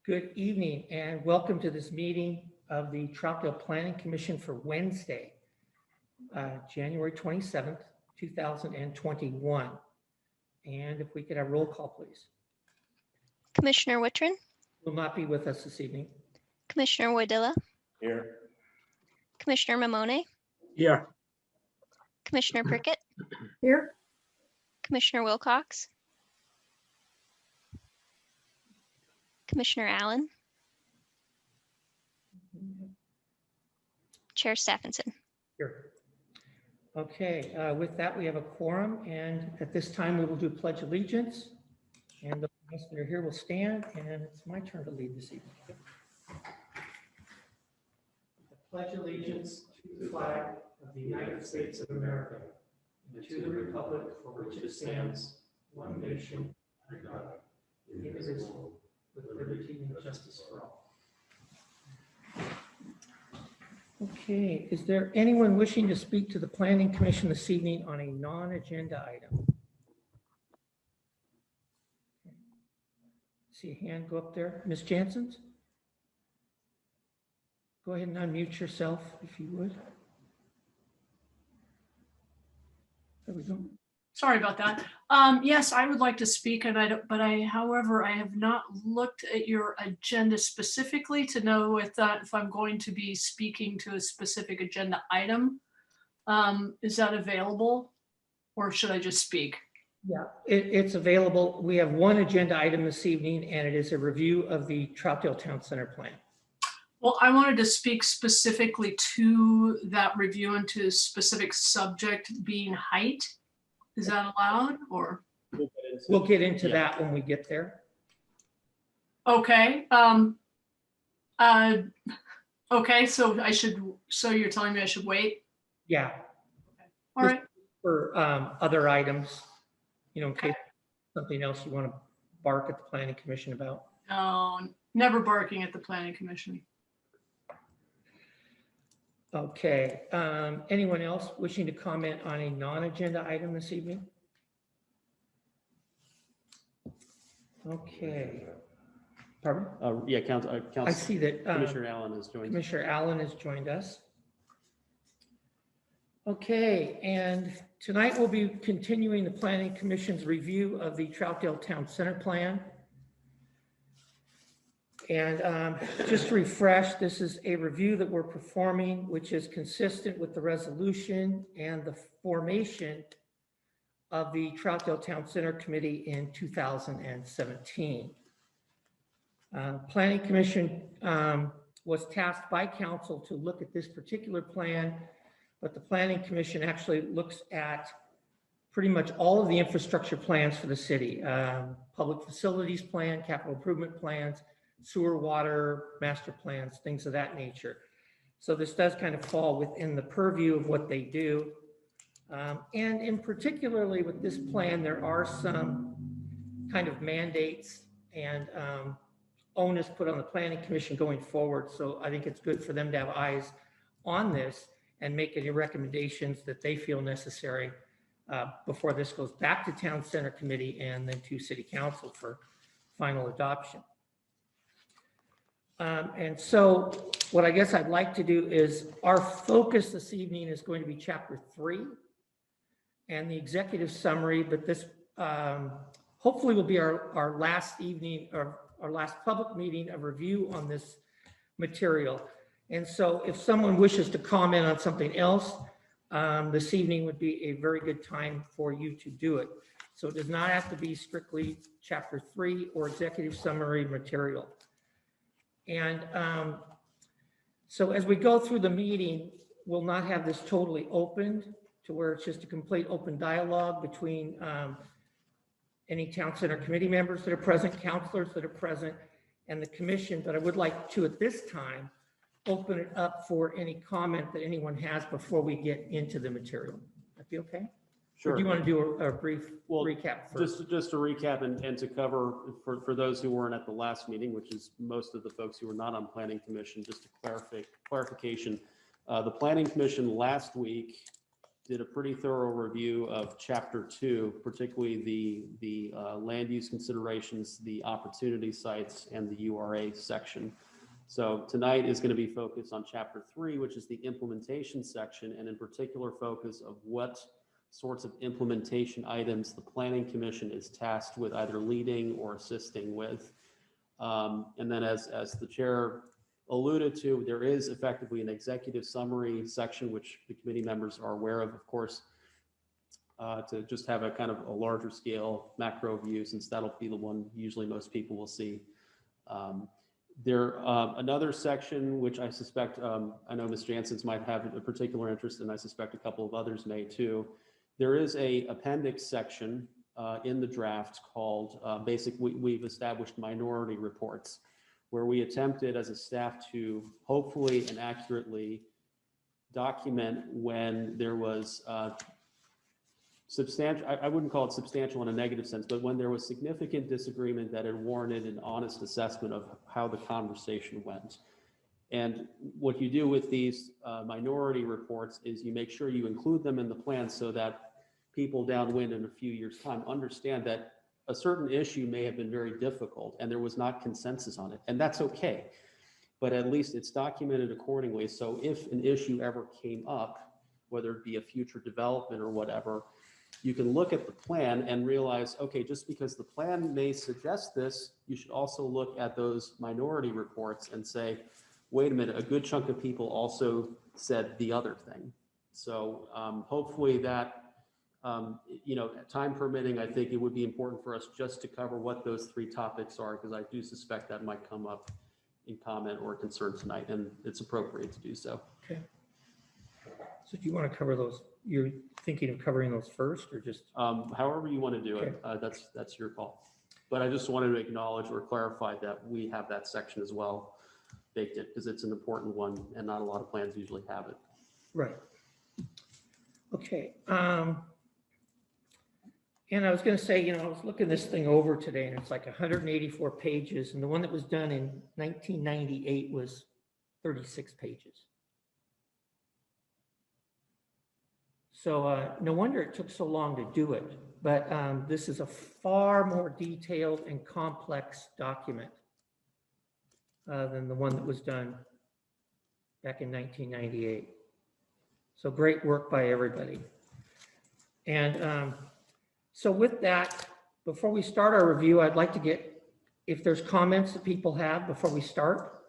Good evening and welcome to this meeting of the Troutdale Planning Commission for Wednesday, January 27th, 2021. And if we could have roll call, please. Commissioner Wittrin, Will not be with us this evening. Commissioner Woydilla, Here. Commissioner Mamone, Here. Commissioner Prickett, Here. Commissioner Wilcox, Commissioner Allen, Chair Stephenson. Here. Okay, with that, we have a quorum, and at this time, we will do pledge allegiance. And the ones that are here will stand, and it's my turn to lead this evening. I pledge allegiance to the flag of the United States of America and to the republic for which it stands, one nation, under God, indivisible, with liberty and justice for all. Okay, is there anyone wishing to speak to the Planning Commission this evening on a non-agenda item? See a hand go up there. Ms. Jansen's? Go ahead and unmute yourself if you would. There we go. Sorry about that. Yes, I would like to speak, and however, I have not looked at your agenda specifically to know if I'm going to be speaking to a specific agenda item. Is that available, or should I just speak? Yeah, it's available. We have one agenda item this evening, and it is a review of the Troutdale Town Center plan. Well, I wanted to speak specifically to that review and to a specific subject being height. Is that allowed, or? We'll get into that when we get there. Okay. Okay, so you're telling me I should wait? Yeah. All right. For other items, in case something else you want to bark at the Planning Commission about. No, never barking at the Planning Commission. Okay, anyone else wishing to comment on a non-agenda item this evening? Okay. Pardon? Yeah, Council. I see that Commissioner Allen has joined. Commissioner Allen has joined us. Okay, and tonight we'll be continuing the Planning Commission's review of the Troutdale Town Center plan. And just to refresh, this is a review that we're performing, which is consistent with the resolution and the formation of the Troutdale Town Center Committee in 2017. Planning Commission was tasked by council to look at this particular plan, but the Planning Commission actually looks at pretty much all of the infrastructure plans for the city, public facilities plan, capital improvement plans, sewer, water, master plans, things of that nature. So this does kind of fall within the purview of what they do. And in particularly with this plan, there are some kind of mandates and onus put on the Planning Commission going forward. So I think it's good for them to have eyes on this and make any recommendations that they feel necessary before this goes back to Town Center Committee and then to City Council for final adoption. And so what I guess I'd like to do is our focus this evening is going to be chapter 3 and the executive summary, but this hopefully will be our last evening or our last public meeting of review on this material. And so if someone wishes to comment on something else, this evening would be a very good time for you to do it. So it does not have to be strictly chapter 3 or executive summary material. And so as we go through the meeting, we'll not have this totally opened to where it's just a complete open dialogue between any Town Center Committee members that are present, counselors that are present, and the commission. But I would like to, at this time, open it up for any comment that anyone has before we get into the material. That be okay? Sure. Or do you want to do a brief recap first? Just to recap and to cover for those who weren't at the last meeting, which is most of the folks who were not on Planning Commission, just a clarification. The Planning Commission last week did a pretty thorough review of Chapter 2, particularly the land use considerations, the opportunity sites, and the URA section. So tonight is going to be focused on Chapter 3, which is the implementation section, and in particular focus of what sorts of implementation items the Planning Commission is tasked with either leading or assisting with. And then as the chair alluded to, there is effectively an executive summary section, which the committee members are aware of course, to just have a kind of a larger scale macro view, since that'll be the one usually most people will see. Another section, which I suspect, I know Ms. Jansen's might have a particular interest, and I suspect a couple of others may too. There is a appendix section in the draft called we've established minority reports, where we attempted as a staff to hopefully and accurately document when there was substantial, I wouldn't call it substantial in a negative sense, but when there was significant disagreement that it warranted an honest assessment of how the conversation went. And what you do with these minority reports is you make sure you include them in the plan so that people downwind in a few years' time understand that a certain issue may have been very difficult and there was not consensus on it, and that's okay. But at least it's documented accordingly. So if an issue ever came up, whether it be a future development or whatever, you can look at the plan and realize, okay, just because the plan may suggest this, you should also look at those minority reports and say, wait a minute, a good chunk of people also said the other thing. So hopefully that, time permitting, I think it would be important for us just to cover what those three topics are, because I do suspect that might come up in comment or concern tonight, and it's appropriate to do so. Okay. So do you want to cover those? You're thinking of covering those first, or just? However you want to do it, that's your call. But I just wanted to acknowledge or clarify that we have that section as well baked in, because it's an important one and not a lot of plans usually have it. Right. Okay. And I was going to say, I was looking this thing over today, and it's like 184 pages, and the one that was done in 1998 was 36 pages. So no wonder it took so long to do it, but this is a far more detailed and complex document than the one that was done back in 1998. So great work by everybody. And so with that, before we start our review, I'd like to get, if there's comments that people have before we start,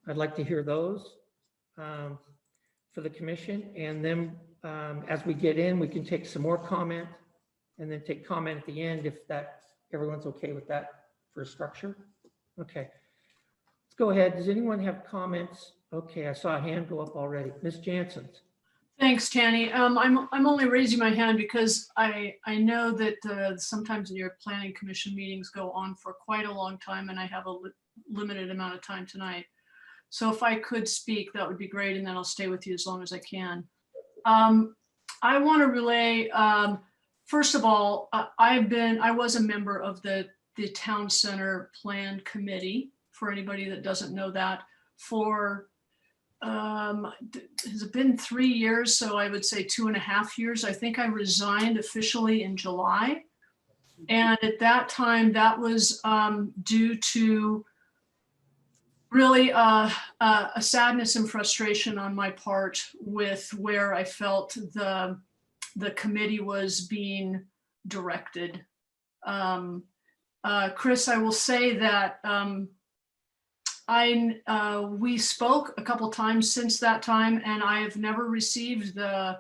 I'd like to hear those for the commission. And then as we get in, we can take some more comment and then take comment at the end if everyone's okay with that for a structure. Okay, let's go ahead. Does anyone have comments? Okay, I saw a hand go up already. Ms. Jansen. Thanks, Tanny. I'm only raising my hand because I know that sometimes your planning commission meetings go on for quite a long time, and I have a limited amount of time tonight. So if I could speak, that would be great, and then I'll stay with you as long as I can. I want to relay, first of all, I was a member of the Town Center Plan Committee, for anybody that doesn't know that, for has it been 3 years? So I would say 2.5 years. I think I resigned officially in July. And at that time, that was due to really a sadness and frustration on my part with where I felt the committee was being directed. Chris, I will say that we spoke a couple times since that time, and I have never received the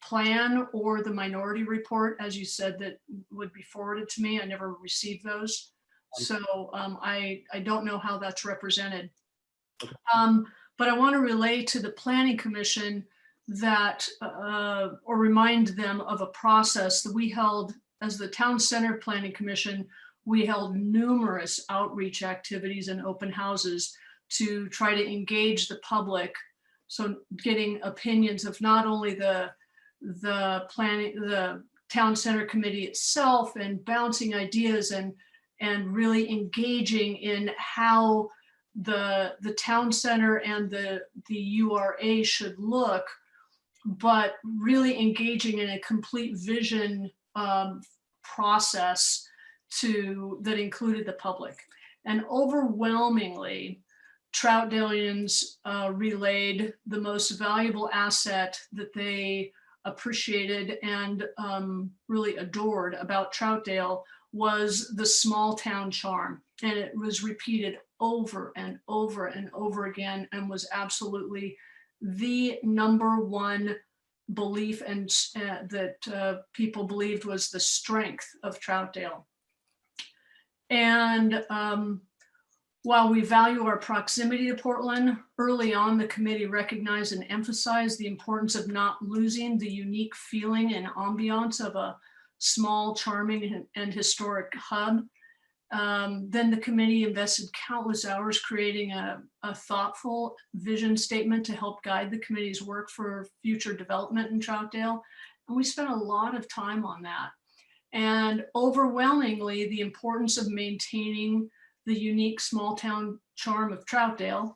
plan or the minority report, as you said, that would be forwarded to me. I never received those. So I don't know how that's represented. But I want to relay to the Planning Commission that, or remind them of a process that we held as the Town Center Planning Commission. We held numerous outreach activities and open houses to try to engage the public. So getting opinions of not only the Town Center Committee itself, and bouncing ideas and really engaging in how the Town Center and the URA should look but really engaging in a complete vision process that included the public. And overwhelmingly, Troutdalians relayed the most valuable asset that they appreciated and really adored about Troutdale was the small town charm. And it was repeated over and over and over again, and was absolutely the number one belief and that people believed was the strength of Troutdale. And while we value our proximity to Portland, early on the committee recognized and emphasized the importance of not losing the unique feeling and ambiance of a small, charming, and historic hub. Then the committee invested countless hours creating a thoughtful vision statement to help guide the committee's work for future development in Troutdale. And we spent a lot of time on that. And overwhelmingly, the importance of maintaining the unique small town charm of Troutdale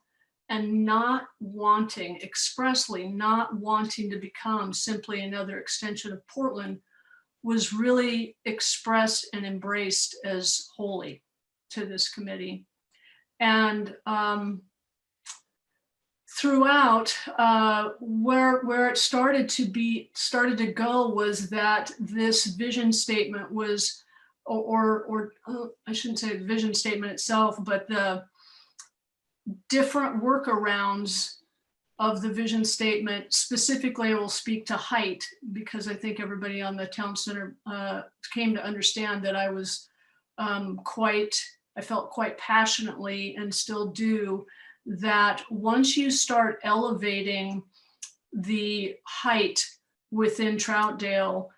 and not wanting, expressly not wanting to become simply another extension of Portland was really expressed and embraced as holy to this committee. And throughout, where it started to go was that this vision statement was, or I shouldn't say the vision statement itself, but the different workarounds of the vision statement. Specifically, I will speak to height, because I think everybody on the town center came to understand that I was I felt quite passionately, and still do, that once you start elevating the height within Troutdale,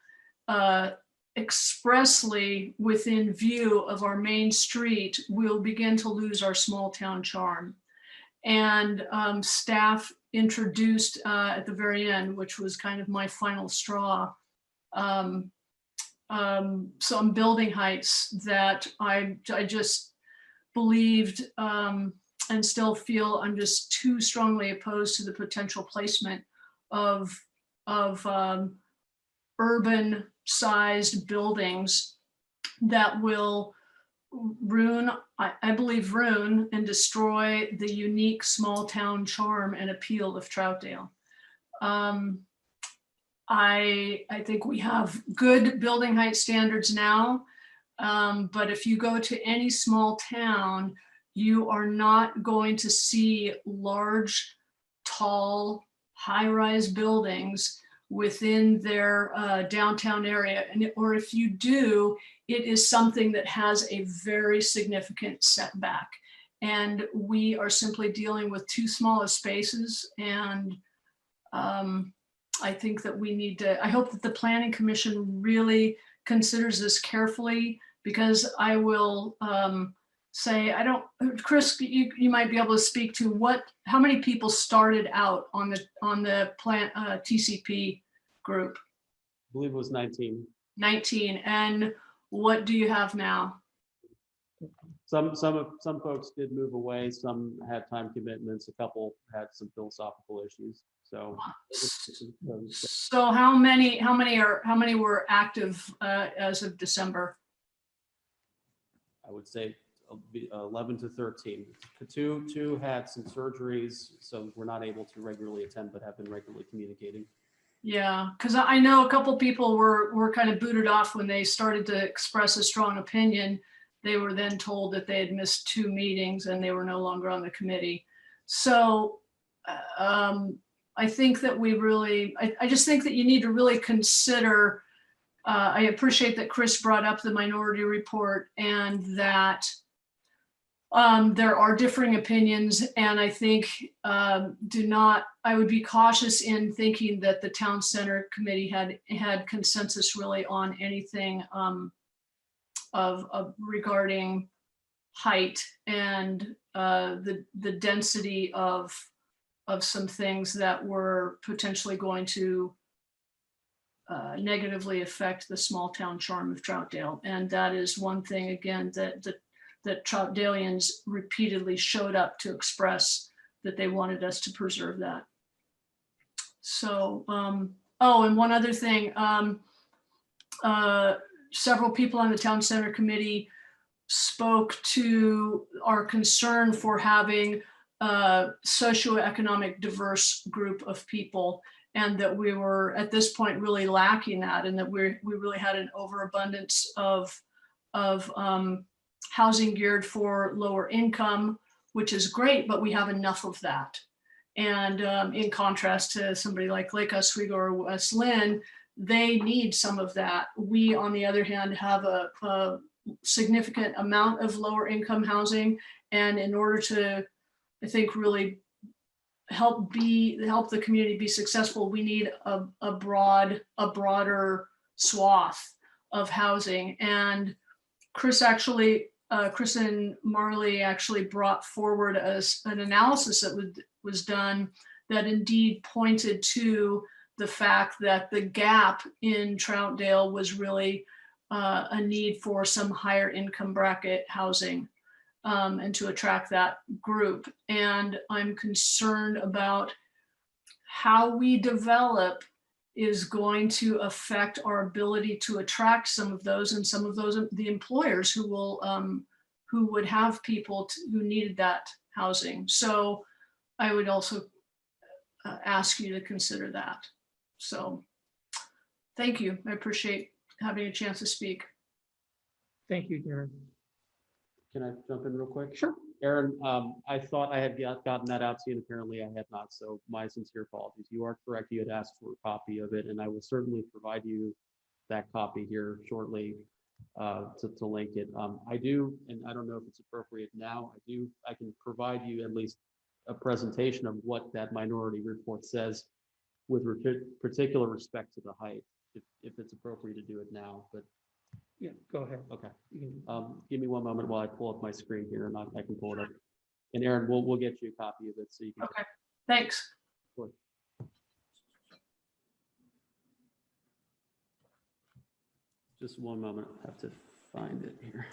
expressly within view of our main street, we'll begin to lose our small town charm. And staff introduced at the very end, which was kind of my final straw, some building heights that I just believed and still feel I'm just too strongly opposed to the potential placement of urban sized buildings that will ruin, I believe, ruin and destroy the unique small town charm and appeal of Troutdale. I think we have good building height standards now, but if you go to any small town, you are not going to see large, tall, high-rise buildings within their downtown area. Or if you do, it is something that has a very significant setback. And we are simply dealing with too small of spaces. And I think that we need to, I hope that the Planning Commission really considers this carefully, because I will say, Chris, you might be able to speak to how many people started out on the plant TCP group? I believe it was 19. 19, and what do you have now? Some folks did move away. Some had time commitments. A couple had some philosophical issues. So how many were active as of December? I would say 11 to 13. The two had some surgeries, so we're not able to regularly attend, but have been regularly communicating. Yeah, because I know a couple people were kind of booted off when they started to express a strong opinion. They were then told that they had missed 2 meetings and they were no longer on the committee. So I think that I just think that you need to really consider, I appreciate that Chris brought up the minority report, and that there are differing opinions, and I think I would be cautious in thinking that the town center committee had consensus really on anything of regarding height and the density of some things that were potentially going to negatively affect the small town charm of Troutdale. And that is one thing, again, that Troutdalians repeatedly showed up to express, that they wanted us to preserve that. So, oh, and one other thing, several people on the town center committee spoke to our concern for having a socioeconomic diverse group of people, and that we were at this point really lacking that, and that we really had an overabundance of housing geared for lower income, which is great, but we have enough of that. And in contrast to somebody like Lake Oswego or West Lynn, they need some of that. We, on the other hand, have a significant amount of lower income housing. And in order to, I think, really help the community be successful, we need a broader swath of housing. And Chris and Marley actually brought forward an analysis that was done that indeed pointed to the fact that the gap in Troutdale was really a need for some higher income bracket housing, and to attract that group. And I'm concerned about how we develop is going to affect our ability to attract some of those, and some of those, the employers who would have people who needed that housing. So I would also ask you to consider that. So thank you. I appreciate having a chance to speak. Thank you, Darren. Can I jump in real quick? Sure. Aaron, I thought I had gotten that out to you, and apparently I had not. So my sincere apologies. You are correct. You had asked for a copy of it, and I will certainly provide you that copy here shortly to link it. I do, and I don't know if it's appropriate now. I can provide you at least a presentation of what that minority report says with particular respect to the height, if it's appropriate to do it now. But Yeah, go ahead. okay. You can- Give me one moment while I pull up my screen here, and I can pull it up. And Aaron, we'll get you a copy of it so you can. Okay, thanks. Just one moment. I have to find it here.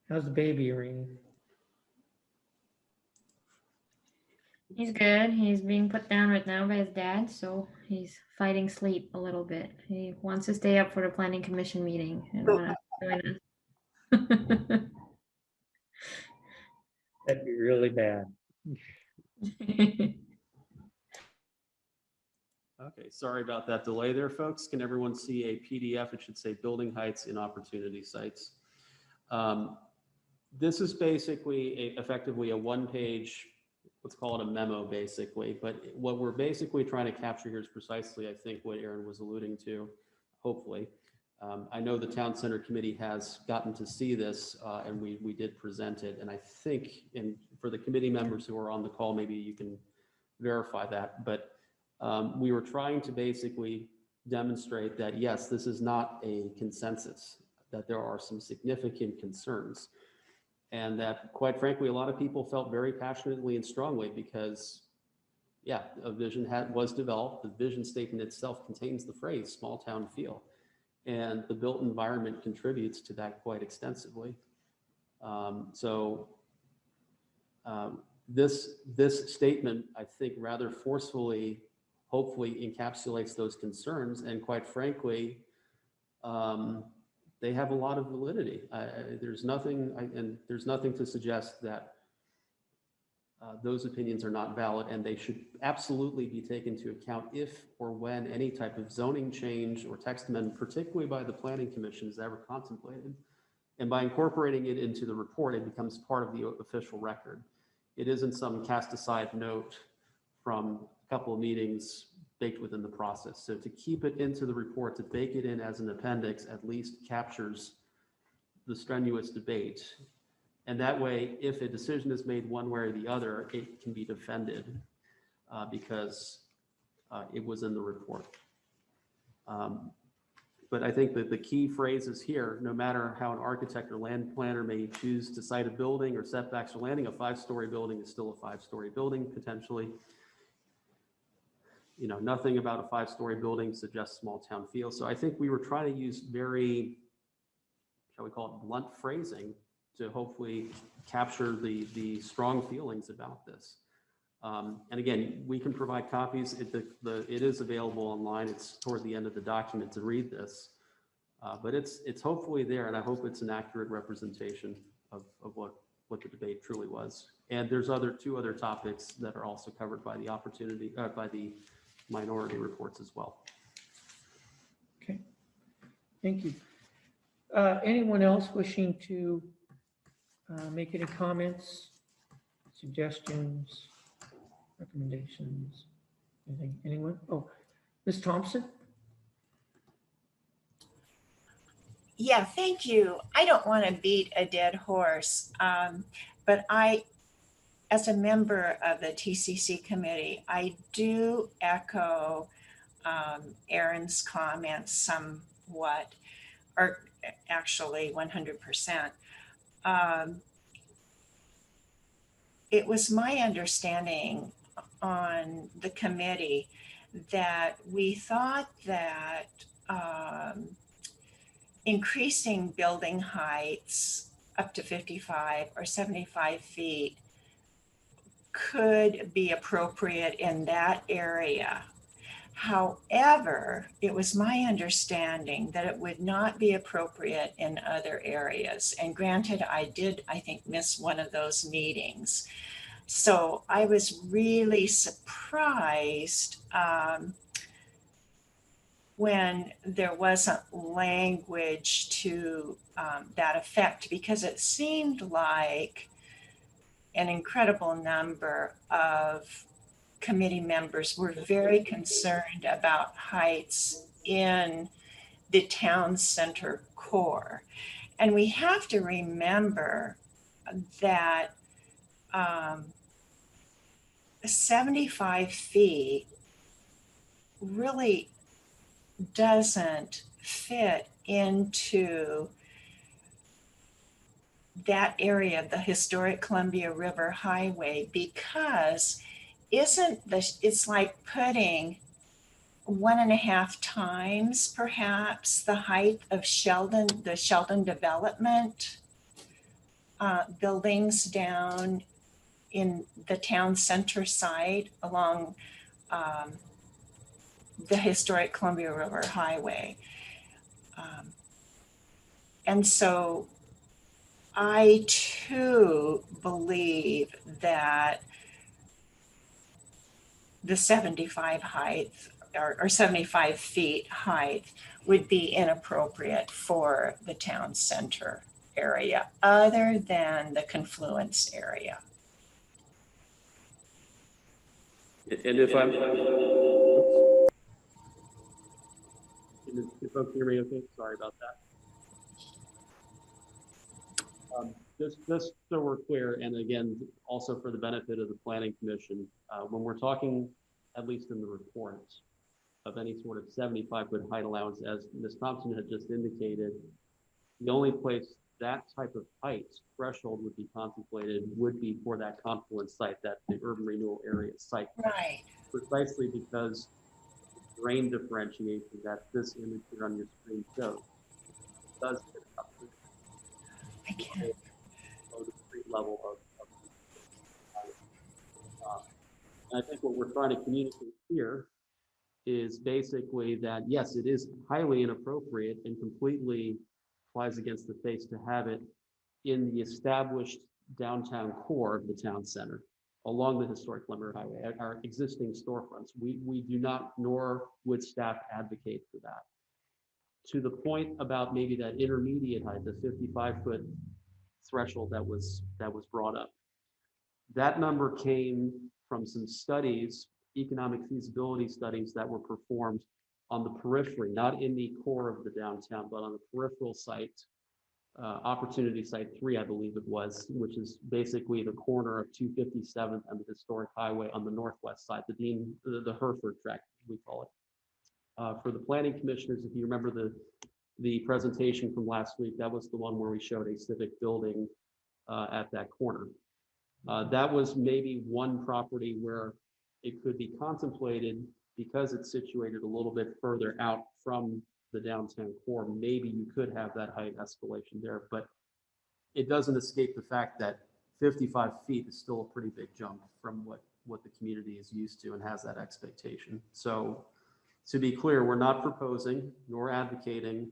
How's the baby, Irene? He's good. He's being put down right now by his dad, so he's fighting sleep a little bit. He wants to stay up for the planning commission meeting and want to join us. That'd be really bad. Okay, sorry about that delay there, folks. Can everyone see a PDF? It should say building heights in opportunity sites. This is basically effectively a one-page, let's call it a memo, basically. But what we're basically trying to capture here is precisely, I think, what Aaron was alluding to, hopefully. I know the Town Center Committee has gotten to see this, and we did present it. And I think, and for the committee members who are on the call, maybe you can verify that. But we were trying to basically demonstrate that, yes, this is not a consensus, that there are some significant concerns. And that, quite frankly, a lot of people felt very passionately and strongly because, yeah, a vision was developed. The vision statement itself contains the phrase small town feel. And the built environment contributes to that quite extensively. This statement, I think, rather forcefully, hopefully encapsulates those concerns. And quite frankly, they have a lot of validity. There's nothing to suggest that those opinions are not valid, and they should absolutely be taken into account if or when any type of zoning change or text amendment, particularly by the Planning Commission, is ever contemplated. And by incorporating it into the report, it becomes part of the official record. It isn't some cast aside note from a couple of meetings baked within the process. So to keep it into the report, to bake it in as an appendix, at least captures the strenuous debate. And that way, if a decision is made one way or the other, it can be defended because it was in the report. But I think that the key phrase is here: no matter how an architect or land planner may choose to site a building or setbacks or landing, a 5-story building is still a 5-story building potentially. You know, nothing about a 5-story building suggests small town feel. So I think we were trying to use very, shall we call it, blunt phrasing to hopefully capture the strong feelings about this. And again, we can provide copies. It is available online. It's toward the end of the document to read this. But it's hopefully there, and I hope it's an accurate representation of what the debate truly was. And there's two other topics that are also covered by the minority reports as well. Okay, thank you. Anyone else wishing to make any comments, suggestions, recommendations? Anyone? Oh, Ms. Thompson? Yeah, thank you. I don't want to beat a dead horse, but as a member of the TCC committee, I do echo Aaron's comments somewhat, or actually 100%. It was my understanding on the committee that we thought that increasing building heights up to 55 or 75 feet could be appropriate in that area. However, it was my understanding that it would not be appropriate in other areas. And granted, I think, miss one of those meetings. So I was really surprised when there wasn't language to that effect, because it seemed like an incredible number of committee members were very concerned about heights in the town center core. And we have to remember that 75 feet really doesn't fit into that area of the historic Columbia River Highway, because it's like putting 1.5 times perhaps the height of the Sheldon development buildings down in the town center side along the historic Columbia River Highway. And so I too believe that the 75 height or 75 feet height would be inappropriate for the town center area other than the confluence area. And if I'm, can you folks hear me okay? Sorry about that. Just so we're clear, and again, also for the benefit of the Planning Commission, when we're talking, at least in the reports, of any sort of 75-foot height allowance, as Ms. Thompson had just indicated, the only place that type of height threshold would be contemplated would be for that confluence site, that the urban renewal area site. Right. Precisely because the drain differentiation that this image here on your screen shows does get up to I can't. the street level of and I think what we're trying to communicate here is basically that, yes, it is highly inappropriate and completely flies against the face to have it in the established downtown core of the town center along the historic Columbia Highway, at our existing storefronts. We do not, nor would staff advocate for that. To the point about maybe that intermediate height, the 55-foot threshold that was brought up, that number came from some studies, economic feasibility studies that were performed on the periphery, not in the core of the downtown, but on the peripheral site, Opportunity Site 3, I believe it was, which is basically the corner of 257th and the historic highway on the northwest side, the Hereford tract, we call it. For the planning commissioners, if you remember the presentation from last week, that was the one where we showed a civic building at that corner. That was maybe one property where it could be contemplated, because it's situated a little bit further out from the downtown core. Maybe you could have that height escalation there, but it doesn't escape the fact that 55 feet is still a pretty big jump from what what the community is used to and has that expectation. So to be clear, we're not proposing nor advocating,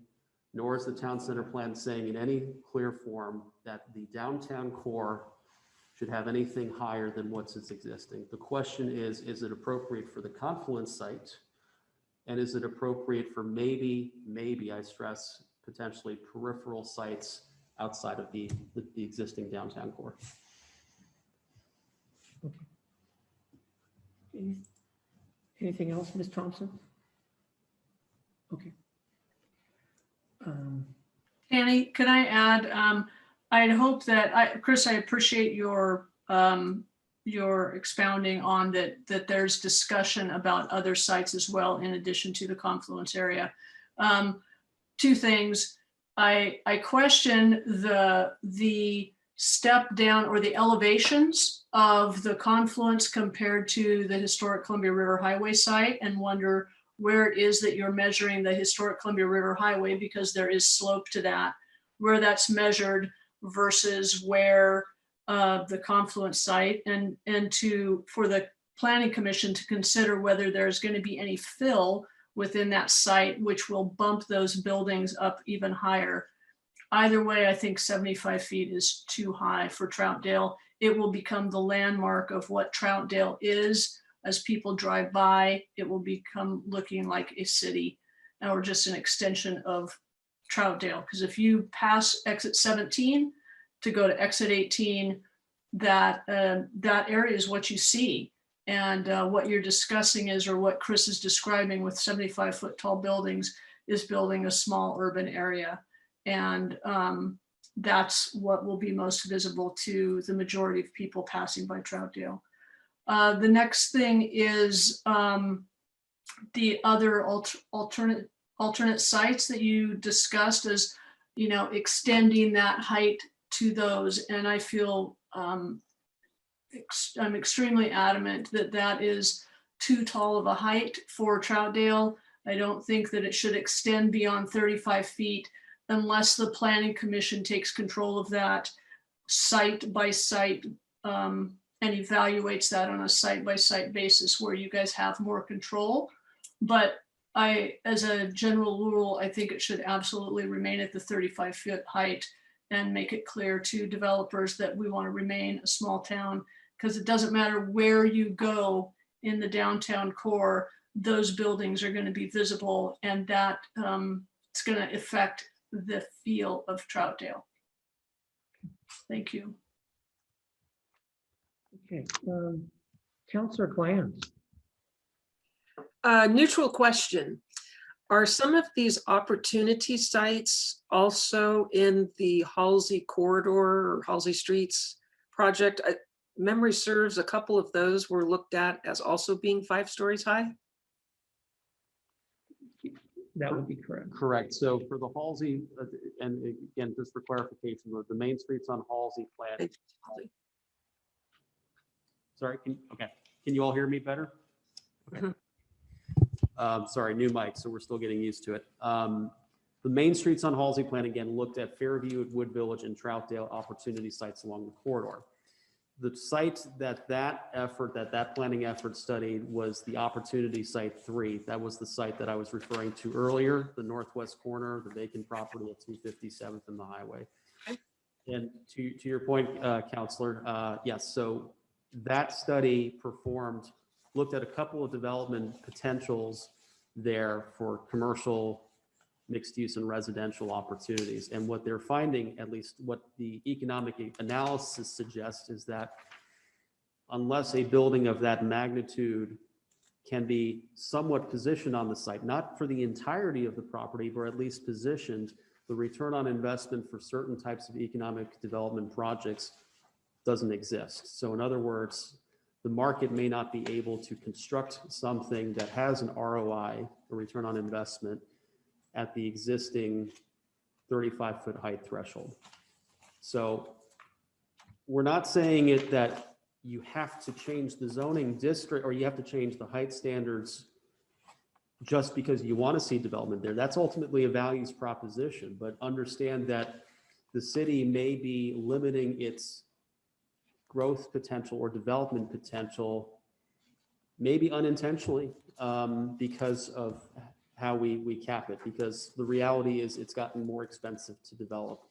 nor is the town center plan saying in any clear form that the downtown core should have anything higher than what's existing. The question is it appropriate for the confluence site? And is it appropriate for maybe, I stress, potentially peripheral sites outside of the existing downtown core? Anything else, Ms. Thompson? Okay. Annie, can I add, I'd hope that, Chris, I appreciate your expounding on that there's discussion about other sites as well, in addition to the confluence area. Two things. I question the step down or the elevations of the confluence compared to the historic Columbia River Highway site, and wonder where it is that you're measuring the historic Columbia River Highway, because there is slope to that, where that's measured versus where the confluence site, and for the Planning Commission to consider whether there's going to be any fill within that site, which will bump those buildings up even higher. Either way, I think 75 feet is too high for Troutdale. It will become the landmark of what Troutdale is. As people drive by, it will become looking like a city, or just an extension of Troutdale. Because if you pass exit 17 to go to exit 18, that area is what you see. And what you're discussing is, or what Chris is describing with 75-foot tall buildings, is building a small urban area. And that's what will be most visible to the majority of people passing by Troutdale. The next thing is the other alternate sites that you discussed as, extending that height to those. And I feel I'm extremely adamant that that is too tall of a height for Troutdale. I don't think that it should extend beyond 35 feet unless the Planning Commission takes control of that site by site and evaluates that on a site by site basis, where you guys have more control. But as a general rule, I think it should absolutely remain at the 35-foot height, and make it clear to developers that we want to remain a small town, because it doesn't matter where you go in the downtown core, those buildings are going to be visible, and that it's going to affect the feel of Troutdale. Thank you. Okay. Councillor Glanz. Neutral question. Are some of these opportunity sites also in the Halsey corridor or Halsey Streets project? Memory serves, a couple of those were looked at as also being 5 stories high. That would be correct. Correct. So for the Halsey, and again, just for clarification, the main streets on Halsey plan. Sorry, can you all hear me better? Okay. Sorry, new mic, so we're still getting used to it. The main streets on Halsey plan, again, looked at Fairview, at Wood Village, and Troutdale opportunity sites along the corridor. The site that planning effort studied was the opportunity site 3. That was the site that I was referring to earlier, the northwest corner, the vacant property at 257th and the highway. Okay. And to your point, Councillor, yes, so that study looked at a couple of development potentials there for commercial, mixed use, and residential opportunities. And what they're finding, at least what the economic analysis suggests, is that unless a building of that magnitude can be somewhat positioned on the site, not for the entirety of the property, but at least positioned, the return on investment for certain types of economic development projects doesn't exist. So in other words, the market may not be able to construct something that has an ROI, a return on investment, at the existing 35-foot height threshold. So we're not saying it that you have to change the zoning district or you have to change the height standards just because you want to see development there. That's ultimately a values proposition, but understand that the city may be limiting its growth potential or development potential maybe unintentionally, because of how we cap it, because the reality is it's gotten more expensive to develop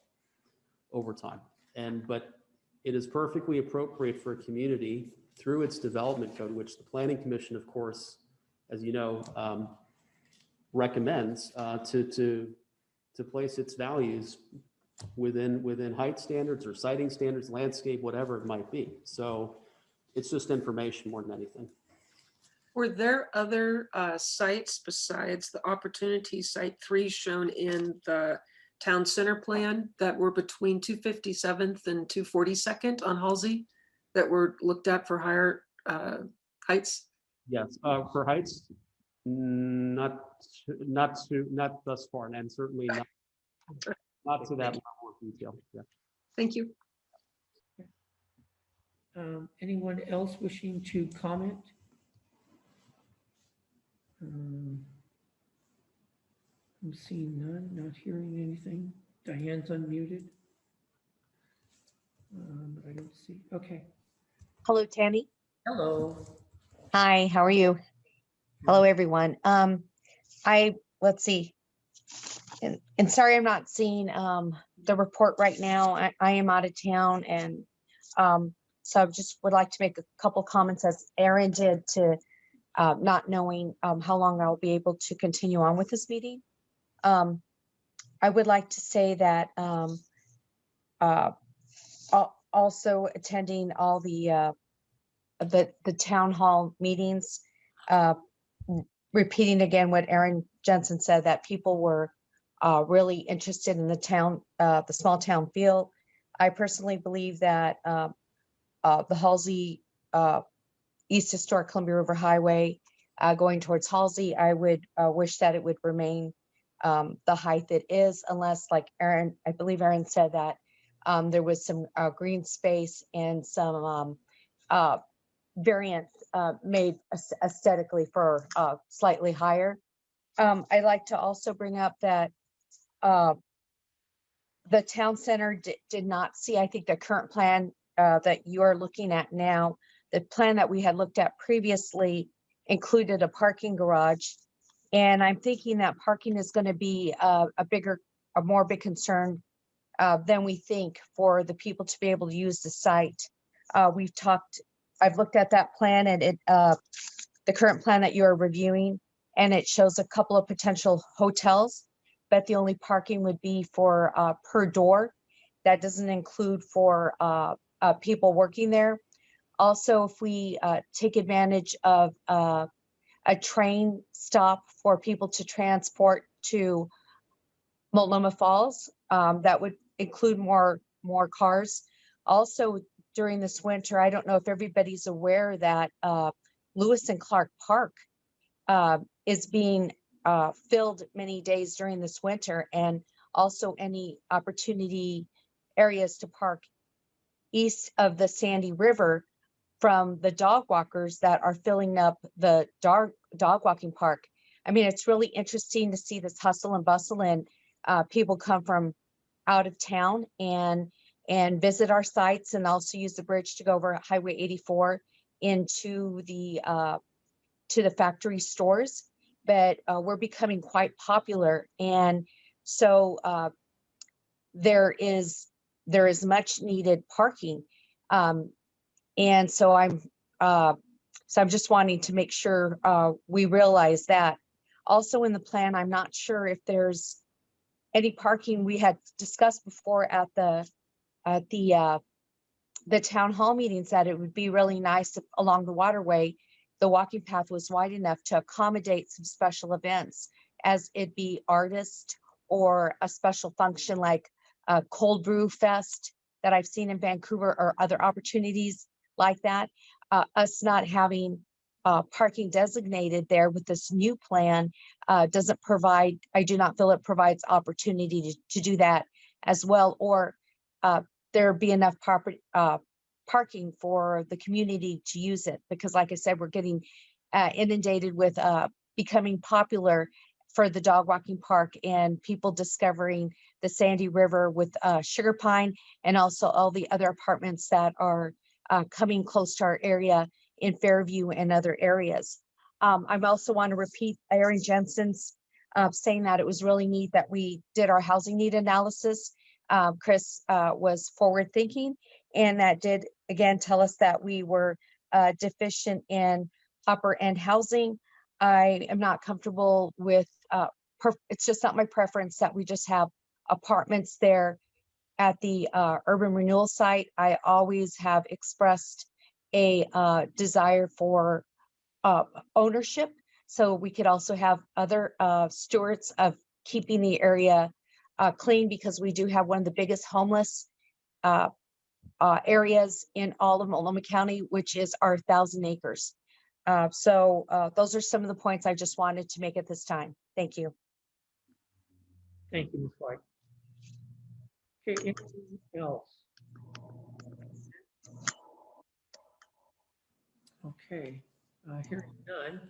over time. But it is perfectly appropriate for a community through its development code, which the Planning Commission, of course, as you know, recommends, to place its values within height standards or siting standards, landscape, whatever it might be. So it's just information more than anything. Were there other sites besides the Opportunity Site 3 shown in the town center plan that were between 257th and 242nd on Halsey that were looked at for higher heights? Yes, for heights, not thus far, and certainly not to that level of detail. Yeah. Thank you. Anyone else wishing to comment? I'm seeing none, not hearing anything. Diane's unmuted. I don't see. Okay. Hello, Tammy. Hello. Hi, how are you? Hello, everyone. Let's see. And sorry, I'm not seeing the report right now. I am out of town, and so I just would like to make a couple comments, as Aaron did, to not knowing how long I'll be able to continue on with this meeting. I would like to say that also attending all the town hall meetings, repeating again what Aaron Jensen said, that people were really interested in the small town feel. I personally believe that the Halsey East Historic Columbia River Highway going towards Halsey, I would wish that it would remain the height it is, unless, like Aaron, I believe Aaron said that there was some green space and some variants made aesthetically for slightly higher. I'd like to also bring up that the town center did not see, I think, the current plan that you are looking at now. The plan that we had looked at previously included a parking garage. And I'm thinking that parking is going to be a more big concern than we think for the people to be able to use the site. I've looked at that plan, and the current plan that you're reviewing, and it shows a couple of potential hotels, but the only parking would be for per door. That doesn't include for people working there. Also, if we take advantage of a train stop for people to transport to Multnomah Falls, that would include more cars. Also, during this winter, I don't know if everybody's aware that Lewis and Clark Park is being filled many days during this winter, and also any opportunity areas to park east of the Sandy River from the dog walkers that are filling up the dog walking park. I mean, it's really interesting to see this hustle and bustle, and people come from out of town and visit our sites, and also use the bridge to go over Highway 84 into the to the factory stores. But we're becoming quite popular, and so there is much needed parking, and so I'm just wanting to make sure we realize that. Also in the plan, I'm not sure if there's any parking. We had discussed before at the town hall meetings that it would be really nice if along the waterway, the walking path was wide enough to accommodate some special events, as it be artist or a special function like a cold brew fest that I've seen in Vancouver, or other opportunities like that. Us not having parking designated there with this new plan doesn't provide, I do not feel it provides opportunity to do that as well, or there be enough parking for the community to use it. Because like I said, we're getting inundated with becoming popular for the dog walking park, and people discovering the Sandy River with Sugar Pine, and also all the other apartments that are coming close to our area. in Fairview and other areas. I also want to repeat Aaron Jensen's saying that it was really neat that we did our housing need analysis. Chris was forward thinking, and that did again tell us that we were deficient in upper end housing. I am not comfortable with, it's just not my preference that we just have apartments there at the urban renewal site. I always have expressed a desire for ownership, so we could also have other stewards of keeping the area clean, because we do have one of the biggest homeless areas in all of Multnomah County, which is our 1,000 acres. So those are some of the points I just wanted to make at this time. Thank you. Thank you, Ms. White. Okay, anything else? Okay, hearing none.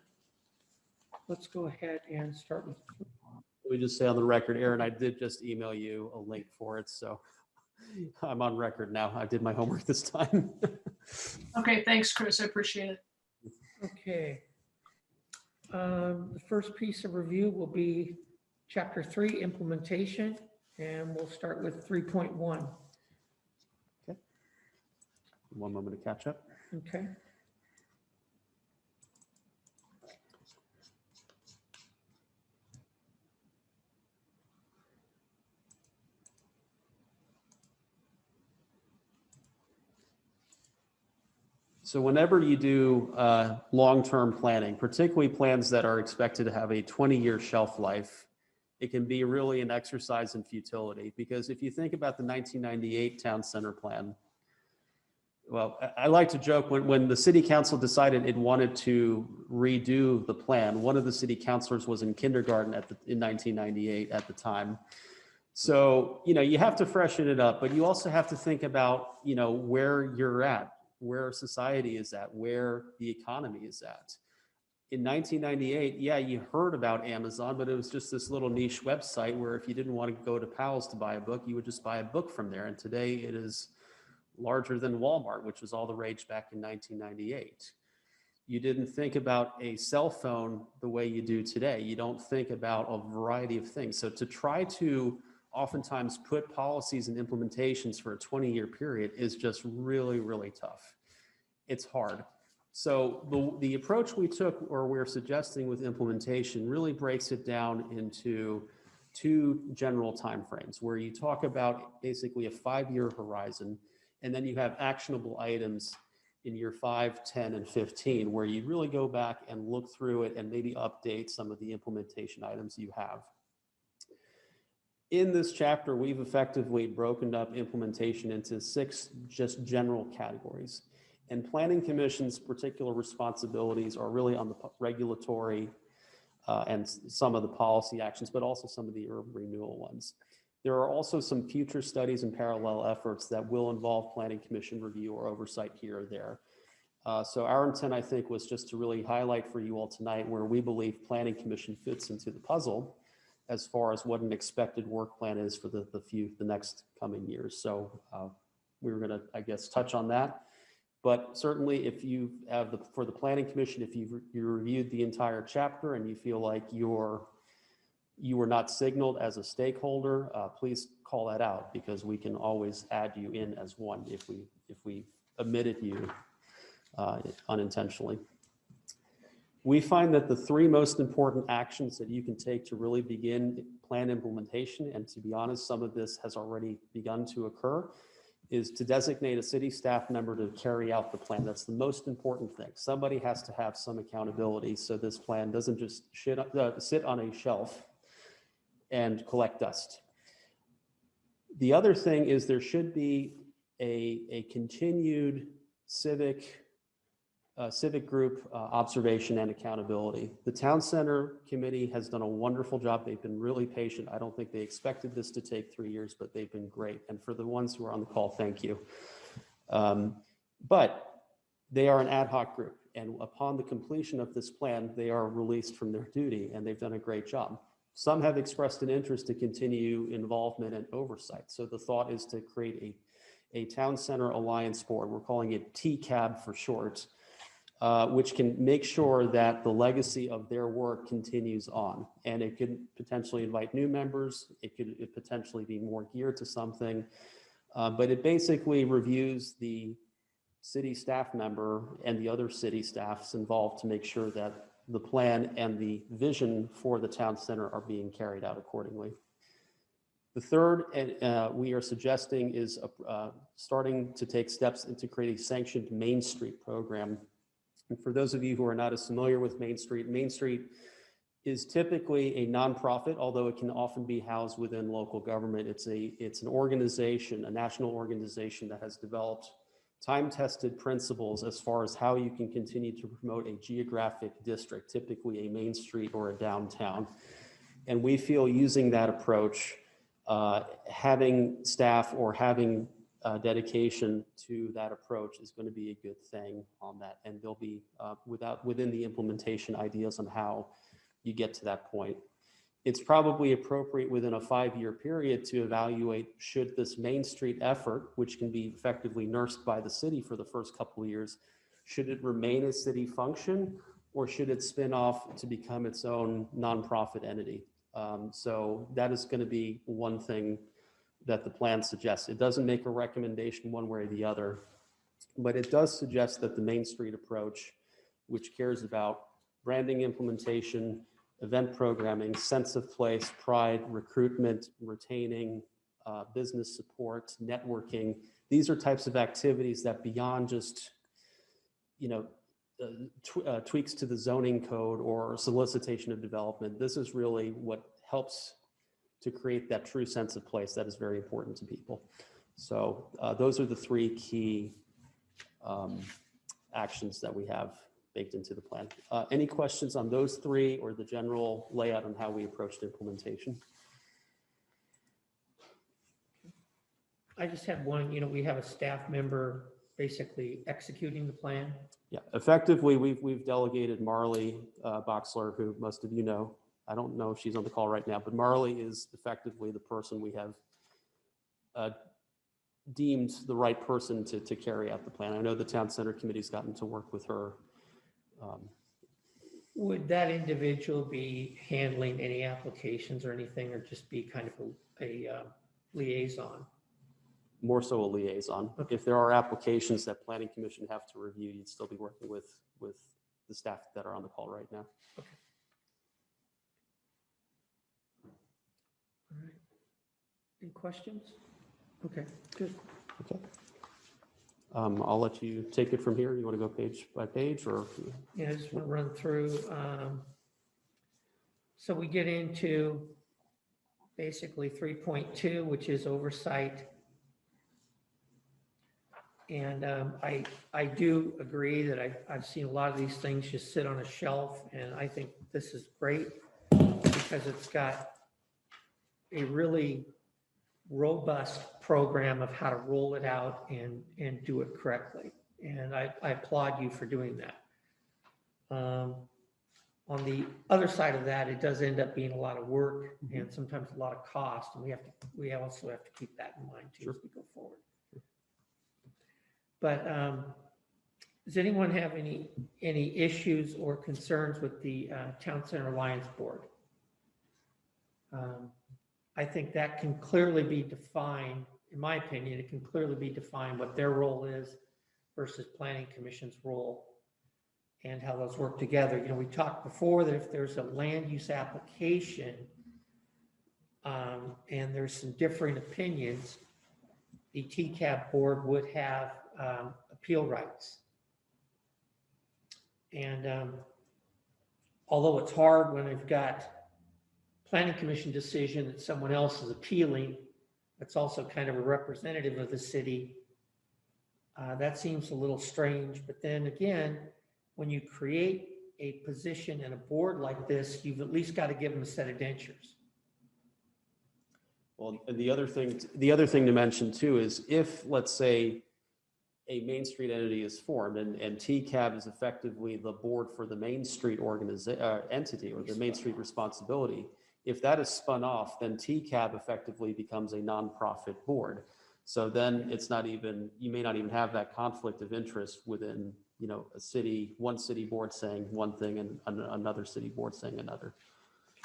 Let's go ahead and start with. Let me just say on the record, Aaron, I did just email you a link for it, so I'm on record now. I did my homework this time. Okay, thanks, Chris. I appreciate it. Okay. The first piece of review will be Chapter 3, Implementation, and we'll start with 3.1. Okay. One moment to catch up. Okay. So whenever you do long-term planning, particularly plans that are expected to have a 20-year shelf life, it can be really an exercise in futility. Because if you think about the 1998 Town Center Plan, well, I like to joke when the city council decided it wanted to redo the plan, one of the city councilors was in kindergarten in 1998 at the time. So, you have to freshen it up, but you also have to think about, where you're at, where society is at, where the economy is at. In 1998, yeah, you heard about Amazon, but it was just this little niche website where if you didn't want to go to Powell's to buy a book, you would just buy a book from there. And today it is larger than Walmart, which was all the rage back in 1998. You didn't think about a cell phone the way you do today. You don't think about a variety of things. So to try to oftentimes put policies and implementations for a 20-year period is just really, really tough. It's hard. So the approach we took, or we're suggesting with implementation, really breaks it down into two general timeframes, where you talk about basically a 5-year horizon, and then you have actionable items in year 5, 10, and 15, where you really go back and look through it and maybe update some of the implementation items you have. In this chapter, we've effectively broken up implementation into 6 just general categories. And planning commission's particular responsibilities are really on the regulatory and some of the policy actions, but also some of the urban renewal ones. There are also some future studies and parallel efforts that will involve planning commission review or oversight here or there. So our intent, I think, was just to really highlight for you all tonight where we believe planning commission fits into the puzzle as far as what an expected work plan is for the next coming years. So we were gonna, I guess, touch on that. But certainly if you have for the planning commission, if you reviewed the entire chapter and you feel like you were not signaled as a stakeholder, please call that out, because we can always add you in as one if we omitted you unintentionally. We find that the 3 most important actions that you can take to really begin plan implementation, and to be honest, some of this has already begun to occur, is to designate a city staff member to carry out the plan. That's the most important thing. Somebody has to have some accountability, so this plan doesn't just sit on a shelf and collect dust. The other thing is there should be a continued civic group observation and accountability. The Town Center Committee has done a wonderful job. They've been really patient. I don't think they expected this to take 3 years, but they've been great. And for the ones who are on the call, thank you. But they are an ad hoc group. And upon the completion of this plan, they are released from their duty, and they've done a great job. Some have expressed an interest to continue involvement and oversight. So the thought is to create a Town Center Alliance Board. We're calling it TCAB for short. which can make sure that the legacy of their work continues on. And it could potentially invite new members. It could potentially be more geared to something. But it basically reviews the city staff member and the other city staffs involved to make sure that the plan and the vision for the town center are being carried out accordingly. The third we are suggesting is starting to take steps into create a sanctioned Main Street program. And for those of you who are not as familiar with Main Street is typically a nonprofit, although it can often be housed within local government. It's an organization, a national organization that has developed time-tested principles as far as how you can continue to promote a geographic district, typically a main street or a downtown. And we feel using that approach, having staff or having dedication to that approach is going to be a good thing on that. And there'll be within the implementation ideas on how you get to that point. It's probably appropriate within a 5-year period to evaluate should this Main Street effort, which can be effectively nursed by the city for the first couple of years, should it remain a city function or should it spin off to become its own nonprofit entity? So that is going to be one thing that the plan suggests. It doesn't make a recommendation one way or the other, but it does suggest that the Main Street approach, which cares about branding implementation, event programming, sense of place, pride, recruitment, retaining, business support, networking. These are types of activities that beyond just, tweaks to the zoning code or solicitation of development, this is really what helps to create that true sense of place that is very important to people. So those are the 3 key actions that we have baked into the plan. Any questions on those 3 or the general layout on how we approached implementation? I just had one, we have a staff member basically executing the plan. Yeah, effectively, we've delegated Marley Boxler, who most of you know. I don't know if she's on the call right now, but Marley is effectively the person we have deemed the right person to carry out the plan. I know the town center committee's gotten to work with her. Would that individual be handling any applications or anything, or just be kind of a liaison? More so a liaison. Okay. If there are applications that planning commission have to review, you'd still be working with the staff that are on the call right now. Okay. All right. Any questions? Okay, good. Okay. I'll let you take it from here. You want to go page by page or? Yeah, I just want to run through. So we get into basically 3.2, which is oversight. And I do agree that I've seen a lot of these things just sit on a shelf, and I think this is great because it's got a really robust program of how to roll it out and do it correctly. And I applaud you for doing that. On the other side of that, it does end up being a lot of work and sometimes a lot of cost, and we also have to keep that in mind too. Sure. As we go forward. But does anyone have any issues or concerns with the Town Center Alliance Board? I think that can clearly be defined, in my opinion, it can clearly be defined what their role is versus Planning Commission's role and how those work together. We talked before that if there's a land use application and there's some differing opinions, the TCAB board would have appeal rights. And although it's hard when they've got Planning Commission decision that someone else is appealing, that's also kind of a representative of the city. That seems a little strange, but then again, when you create a position and a board like this, you've at least got to give them a set of dentures. Well, and the other thing to mention too is if, let's say, a Main Street entity is formed and TCAB is effectively the board for the Main Street entity or the Main Street responsibility, if that is spun off, then TCAB effectively becomes a nonprofit board. So then it's not even, you may not even have that conflict of interest within one city board saying one thing and another city board saying another.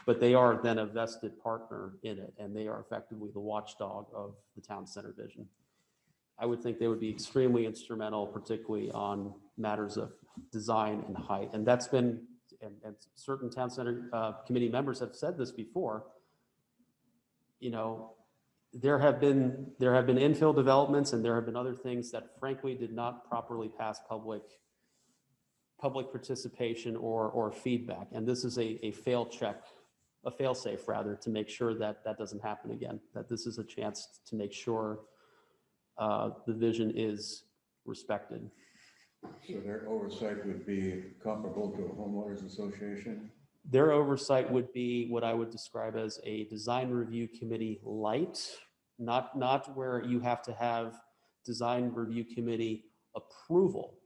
But they are then a vested partner in it, and they are effectively the watchdog of the town center vision. I would think they would be extremely instrumental, particularly on matters of design and height. And that's been, and certain town center committee members have said this before, there have been infill developments and there have been other things that frankly did not properly pass public participation or feedback. And this is a fail-safe rather, to make sure that that doesn't happen again, that this is a chance to make sure the vision is respected. So their oversight would be comparable to a homeowners association? Their oversight would be what I would describe as a design review committee light, not where you have to have design review committee approval,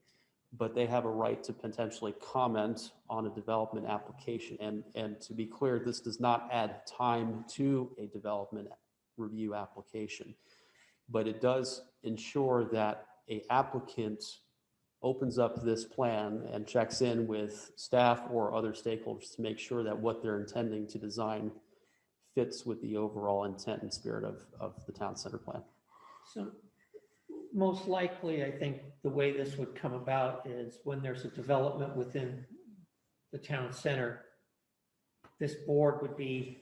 but they have a right to potentially comment on a development application. And to be clear, this does not add time to a development review application, but it does ensure that an applicant opens up this plan and checks in with staff or other stakeholders to make sure that what they're intending to design fits with the overall intent and spirit of the town center plan. So most likely, I think the way this would come about is when there's a development within the town center, this board would be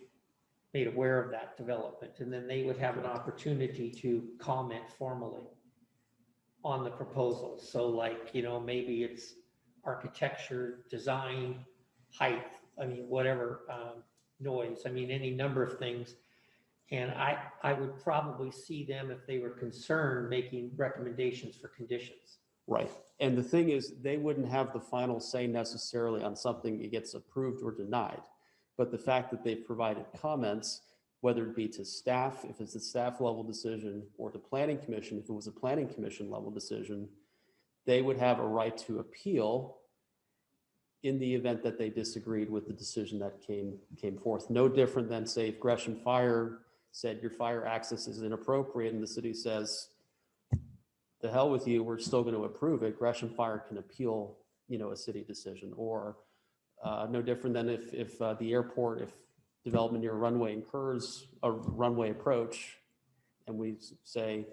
made aware of that development, and then they would have an opportunity to comment formally on the proposal. So like, maybe it's architecture, design, height, whatever, noise, any number of things. And I would probably see them, if they were concerned, making recommendations for conditions. Right. And the thing is, they wouldn't have the final say necessarily on something that gets approved or denied. But the fact that they've provided comments, whether it be to staff, if it's a staff level decision, or to planning commission, if it was a planning commission level decision, they would have a right to appeal in the event that they disagreed with the decision that came forth. No different than, say, if Gresham Fire said your fire access is inappropriate and the city says, the hell with you, we're still going to approve it. Gresham Fire can appeal, a city decision. Or no different than if the airport, if development near a runway incurs a runway approach and we say,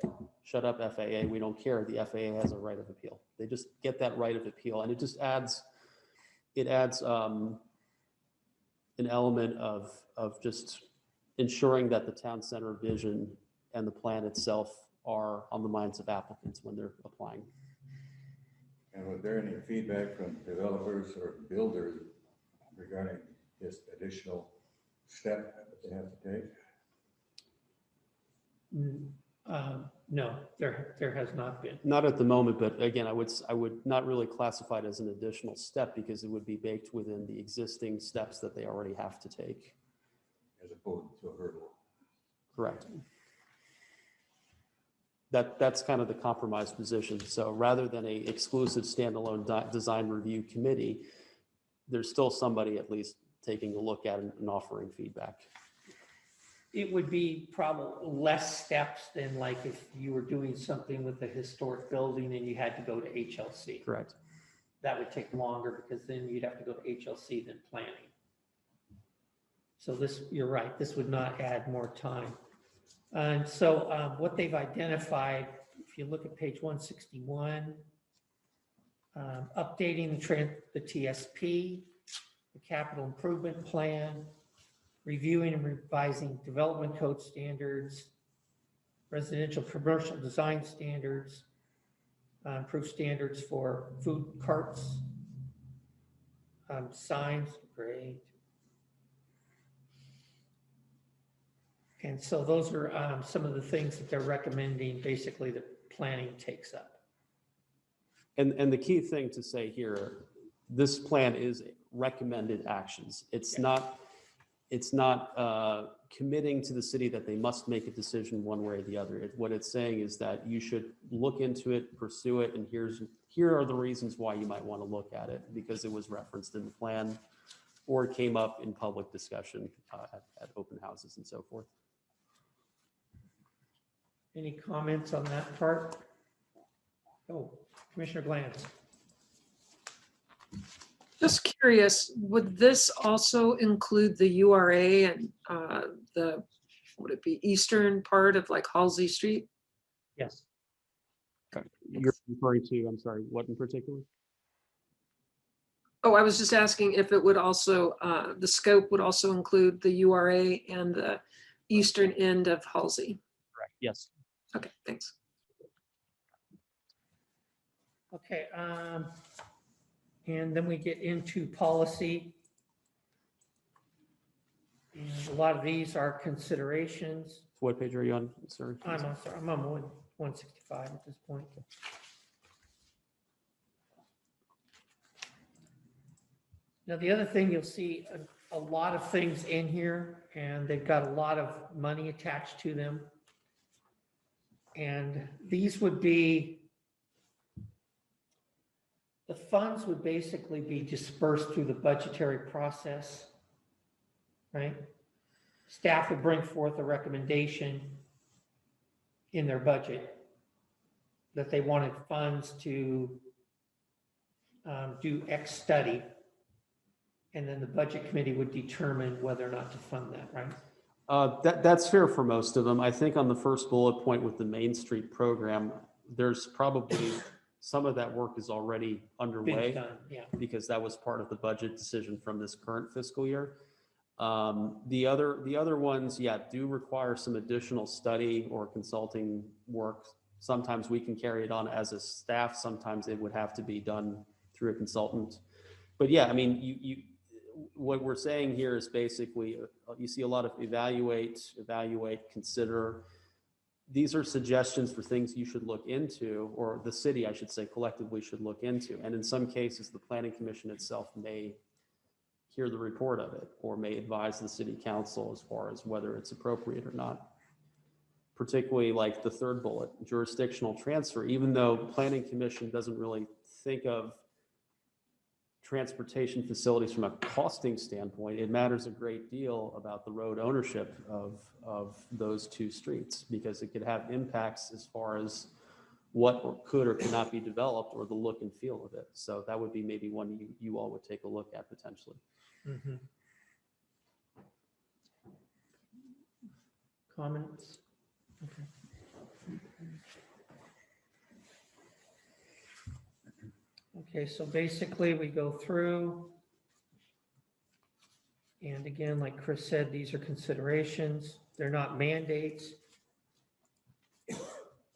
shut up FAA, we don't care, the FAA has a right of appeal. They just get that right of appeal, and it just adds an element of just ensuring that the town center vision and the plan itself are on the minds of applicants when they're applying. And was there any feedback from developers or builders regarding this additional step that they have to take? No, there has not been. Not at the moment, but again, I would not really classify it as an additional step because it would be baked within the existing steps that they already have to take. As opposed to a hurdle. Correct. That's kind of the compromise position. So rather than a exclusive standalone design review committee, there's still somebody at least taking a look at it and offering feedback. It would be probably less steps than like if you were doing something with a historic building and you had to go to HLC. Correct. That would take longer because then you'd have to go to HLC than planning. So this, you're right, this would not add more time. And so what they've identified, if you look at page 161, updating the TSP, the capital improvement plan, reviewing and revising development code standards, residential commercial design standards, improved standards for food carts, signs, great. And so those are some of the things that they're recommending, basically, that planning takes up. And the key thing to say here, this plan is recommended actions. It's not committing to the city that they must make a decision one way or the other. What it's saying is that you should look into it, pursue it, and here are the reasons why you might want to look at it, because it was referenced in the plan or it came up in public discussion at open houses and so forth. Any comments on that part? Oh, Commissioner Glantz. Just curious, would this also include the URA and would it be eastern part of like Halsey Street? Yes. You're referring to, I'm sorry, what in particular? Oh, I was just asking if it would also, the scope would also include the URA and the eastern end of Halsey. Correct. Yes. Okay, thanks. Okay, and then we get into policy. And a lot of these are considerations. What page are you on? Sorry. I'm sorry, I'm on 165 at this point. Now, the other thing you'll see a lot of things in here, and they've got a lot of money attached to them. And these would be, the funds would basically be dispersed through the budgetary process, right? Staff would bring forth a recommendation in their budget that they wanted funds to do X study. And then the budget committee would determine whether or not to fund that, right? That's fair for most of them. I think on the first bullet point with the Main Street program, there's probably some of that work is already underway. Been done, yeah. Because that was part of the budget decision from this current fiscal year. The other ones, yeah, do require some additional study or consulting work. Sometimes we can carry it on as a staff. Sometimes it would have to be done through a consultant. But yeah, I mean, what we're saying here is basically, you see a lot of evaluate, consider. These are suggestions for things you should look into, or the city, I should say, collectively should look into. And in some cases, the Planning Commission itself may hear the report of it, or may advise the city council as far as whether it's appropriate or not. Particularly like the third bullet, jurisdictional transfer, even though Planning Commission doesn't really think of transportation facilities from a costing standpoint, it matters a great deal about the road ownership of those two streets, because it could have impacts as far as what could or could not be developed, or the look and feel of it. So that would be maybe one you all would take a look at potentially. Mm-hmm. Comments? Okay. Okay, so basically we go through, and again, like Chris said, these are considerations. They're not mandates,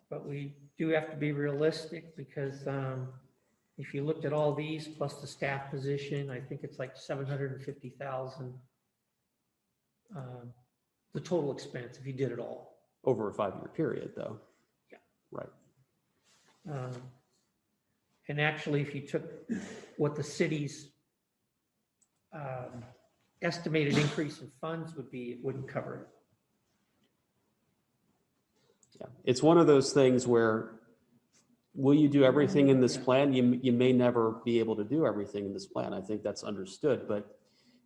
but we do have to be realistic, because if you looked at all these plus the staff position, I think it's like 750,000. The total expense if you did it all. Over a 5-year period though. Yeah. Right. And actually, if you took what the city's estimated increase in funds would be, it wouldn't cover it. Yeah, it's one of those things where, will you do everything in this plan? You may never be able to do everything in this plan. I think that's understood. But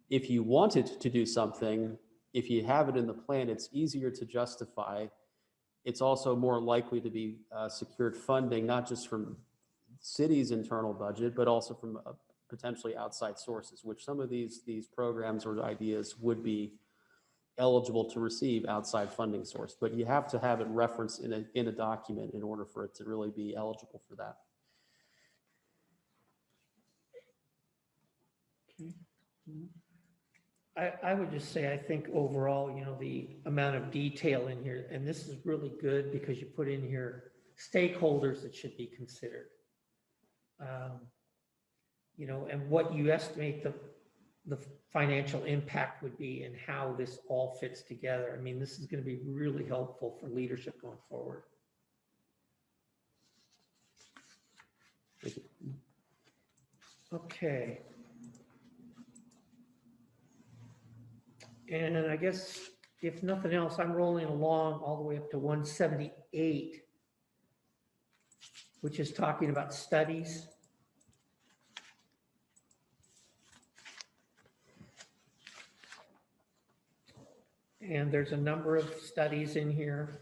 if you wanted to do something, if you have it in the plan, it's easier to justify. It's also more likely to be secured funding, not just from city's internal budget, but also from potentially outside sources, which some of these programs or ideas would be eligible to receive outside funding source. But you have to have it referenced in a document in order for it to really be eligible for that. I would just say, I think overall, the amount of detail in here, and this is really good because you put in here stakeholders that should be considered. And what you estimate the financial impact would be, and how this all fits together. I mean, this is going to be really helpful for leadership going forward. Thank you. Okay. And I guess if nothing else, I'm rolling along all the way up to 178, which is talking about studies. And there's a number of studies in here,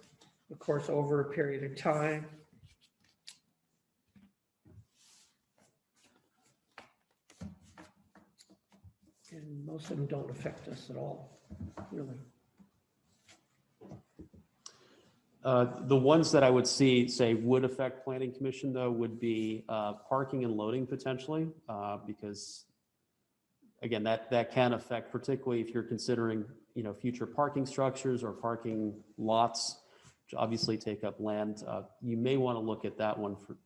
of course, over a period of time. And most of them don't affect us at all, really. The ones that I would say would affect planning commission though would be parking and loading potentially, because again, that can affect, particularly if you're considering, future parking structures or parking lots, which obviously take up land. You may want to look at that one for,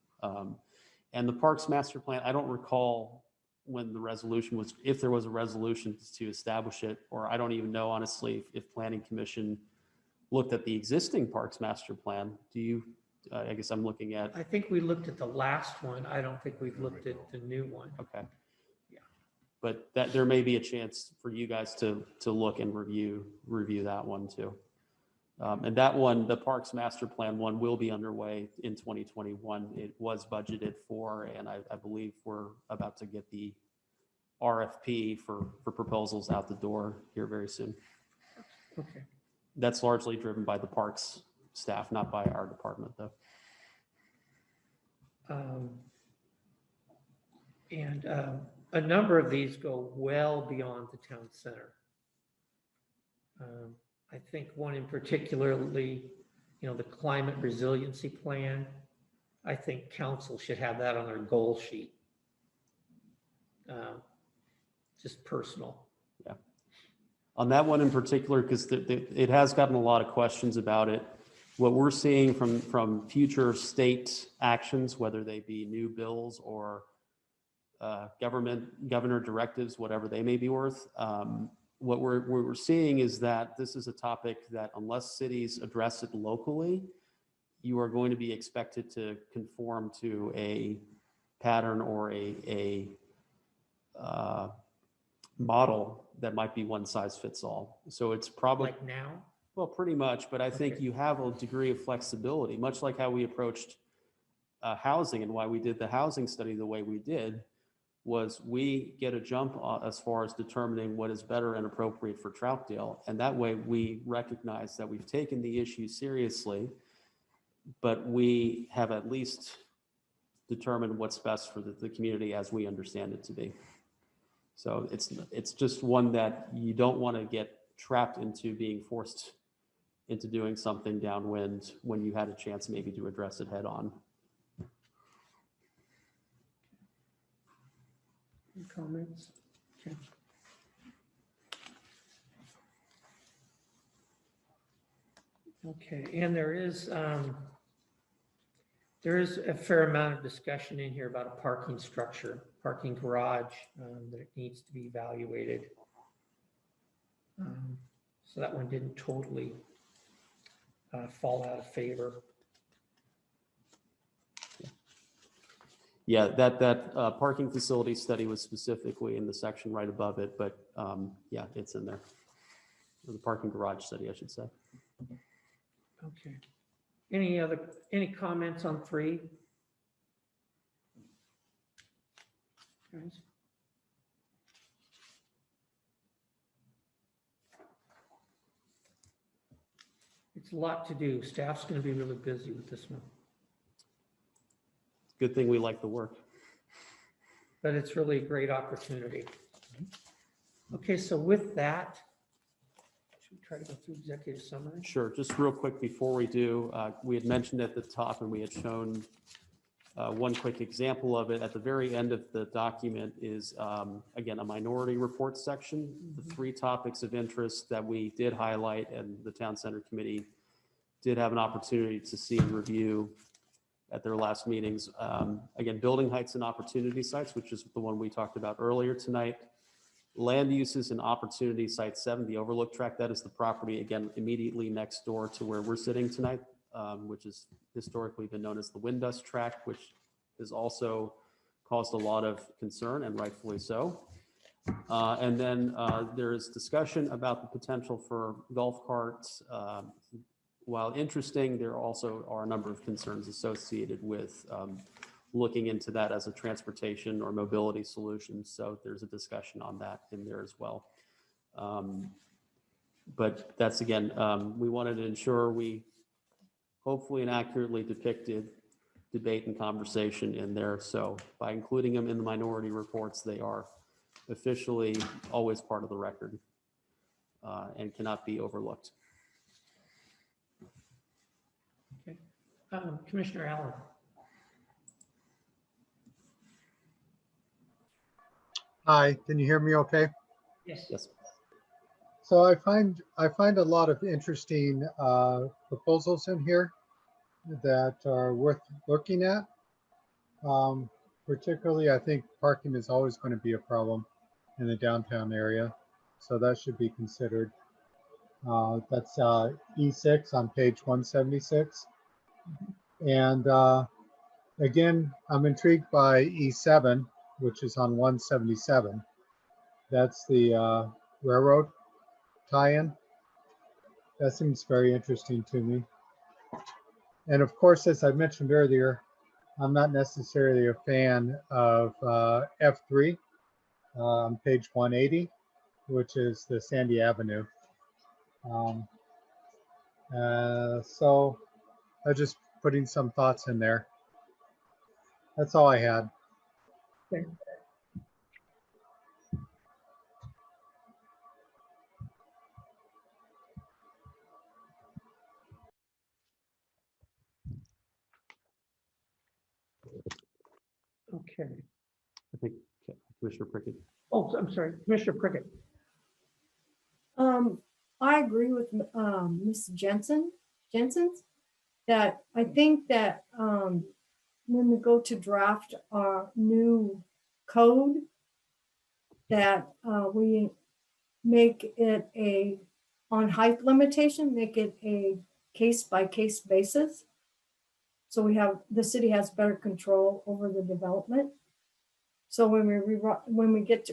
and the Parks Master Plan, I don't recall when the resolution was, if there was a resolution to establish it, or I don't even know honestly if Planning Commission looked at the existing Parks Master Plan. Do you, I guess I'm looking at, I think we looked at the last one. I don't think we've looked at the new one. okay. Yeah. But that there may be a chance for you guys to look and review that one too. And that one, the Parks Master Plan one, will be underway in 2021. It was budgeted for, and I believe we're about to get the RFP for proposals out the door here very soon. Okay. That's largely driven by the parks staff, not by our department though. A number of these go well beyond the town center. I think one in particularly, the climate resiliency plan, I think council should have that on their goal sheet. Just personal. Yeah. On that one in particular, because it has gotten a lot of questions about it. What we're seeing from future state actions, whether they be new bills or governor directives, whatever they may be worth, what we're seeing is that this is a topic that unless cities address it locally, you are going to be expected to conform to a pattern or a model that might be one size fits all. So it's probably Like now? well, pretty much, but I think Okay. you have a degree of flexibility, much like how we approached housing and why we did the housing study the way we did. Was we get a jump as far as determining what is better and appropriate for Troutdale. And that way we recognize that we've taken the issue seriously, but we have at least determined what's best for the community as we understand it to be. So it's just one that you don't want to get trapped into being forced into doing something downwind when you had a chance maybe to address it head on. Any comments? Okay. Okay, and there is a fair amount of discussion in here about a parking structure, parking garage, that it needs to be evaluated. So that one didn't totally fall out of favor. Yeah, that parking facility study was specifically in the section right above it, but yeah, it's in there. Or the parking garage study, I should say. Okay. Any comments on 3? Guys? It's a lot to do. Staff's going to be really busy with this one. Good thing we like the work. But it's really a great opportunity. Okay, so with that, should we try to go through executive summary? Sure, just real quick before we do, we had mentioned at the top and we had shown one quick example of it. At the very end of the document is, again, a minority report section. The 3 topics of interest that we did highlight and the Town Center Committee did have an opportunity to see and review at their last meetings. Again, building heights and opportunity sites, which is the one we talked about earlier tonight. Land uses and opportunity site 7, the overlook tract, that is the property, again, immediately next door to where we're sitting tonight, which has historically been known as the Windust tract, which has also caused a lot of concern and rightfully so. And then there is discussion about the potential for golf carts. While interesting, there also are a number of concerns associated with looking into that as a transportation or mobility solution. So there's a discussion on that in there as well. But that's, again, we wanted to ensure we hopefully and accurately depicted debate and conversation in there. So by including them in the minority reports, they are officially always part of the record and cannot be overlooked. Okay. Commissioner Allen. Hi, can you hear me okay? Yes. Yes. So I find a lot of interesting proposals in here that are worth looking at. Particularly, I think parking is always going to be a problem in the downtown area, so that should be considered. That's E6 on page 176. And again, I'm intrigued by E7, which is on 177. That's the railroad tie-in. That seems very interesting to me. And of course, as I mentioned earlier, I'm not necessarily a fan of F3 on page 180, which is the Sandy Avenue. So I'm just putting some thoughts in there. That's all I had. Okay. Okay. I think Commissioner Prickett. Oh, I'm sorry, Commissioner Prickett. I agree with Ms. Jensen's that I think that when we go to draft our new code, that we make it on height limitation, make it a case by case basis. So the city has better control over the development. So when we get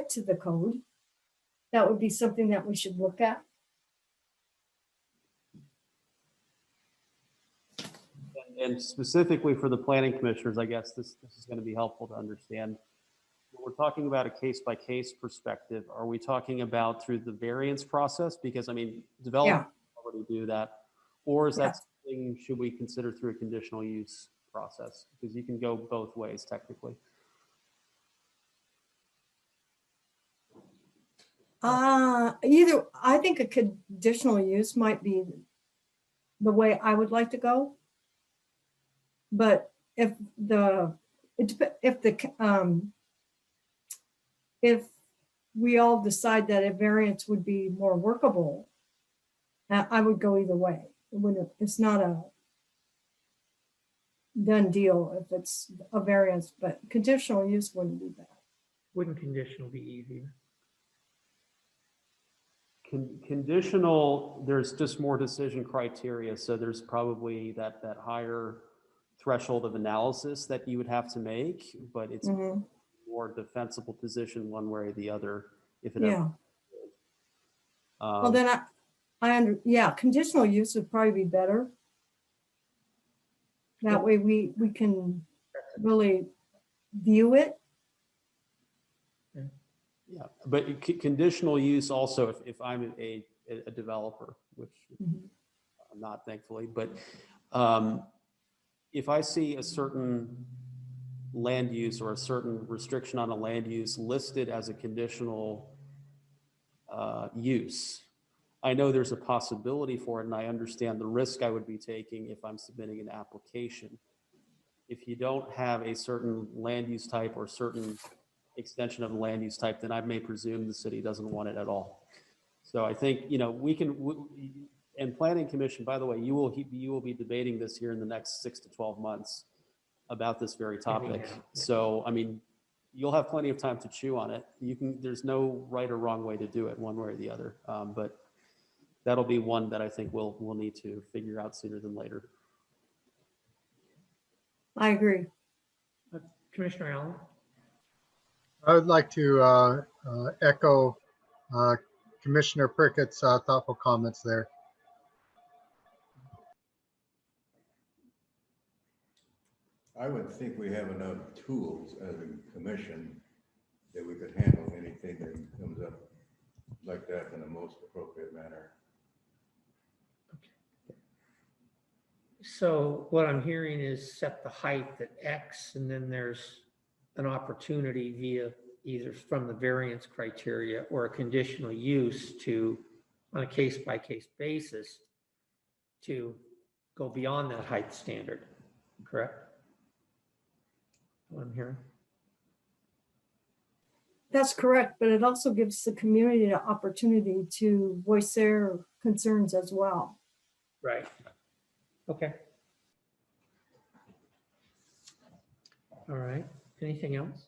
to the code, that would be something that we should look at. And specifically for the planning commissioners, I guess this is going to be helpful to understand. When we're talking about a case-by-case perspective, are we talking about through the variance process? Because I mean, developers already do that. Or is that something, should we consider through a conditional use process? Because you can go both ways technically. I think a conditional use might be the way I would like to go. But if we all decide that a variance would be more workable, I would go either way. It's not a done deal if it's a variance, but conditional use wouldn't be bad. Wouldn't conditional be easier? Conditional, there's just more decision criteria. So there's probably that higher threshold of analysis that you would have to make, but it's more defensible position one way or the other. If it ever, well, then conditional use would probably be better. That way we can really view it. Yeah, but conditional use also, if I'm a developer, which I'm not, thankfully, but if I see a certain land use or a certain restriction on a land use listed as a conditional use, I know there's a possibility for it, and I understand the risk I would be taking if I'm submitting an application. If you don't have a certain land use type or certain extension of a land use type, then I may presume the city doesn't want it at all. So I think, we can, and Planning Commission, by the way, you will be debating this here in the next 6 to 12 months about this very topic. So, I mean, you'll have plenty of time to chew on it. There's no right or wrong way to do it one way or the other. But that'll be one that I think we'll need to figure out sooner than later. I agree. Commissioner Allen? I would like to echo Commissioner Prickett's thoughtful comments there. I would think we have enough tools as a commission that we could handle anything that comes up like that in the most appropriate manner. So what I'm hearing is set the height at X, and then there's an opportunity via either from the variance criteria or a conditional use to, on a case-by-case basis, to go beyond that height standard, correct? What I'm hearing? That's correct, but it also gives the community the opportunity to voice their concerns as well. Right. Okay. All right. Anything else?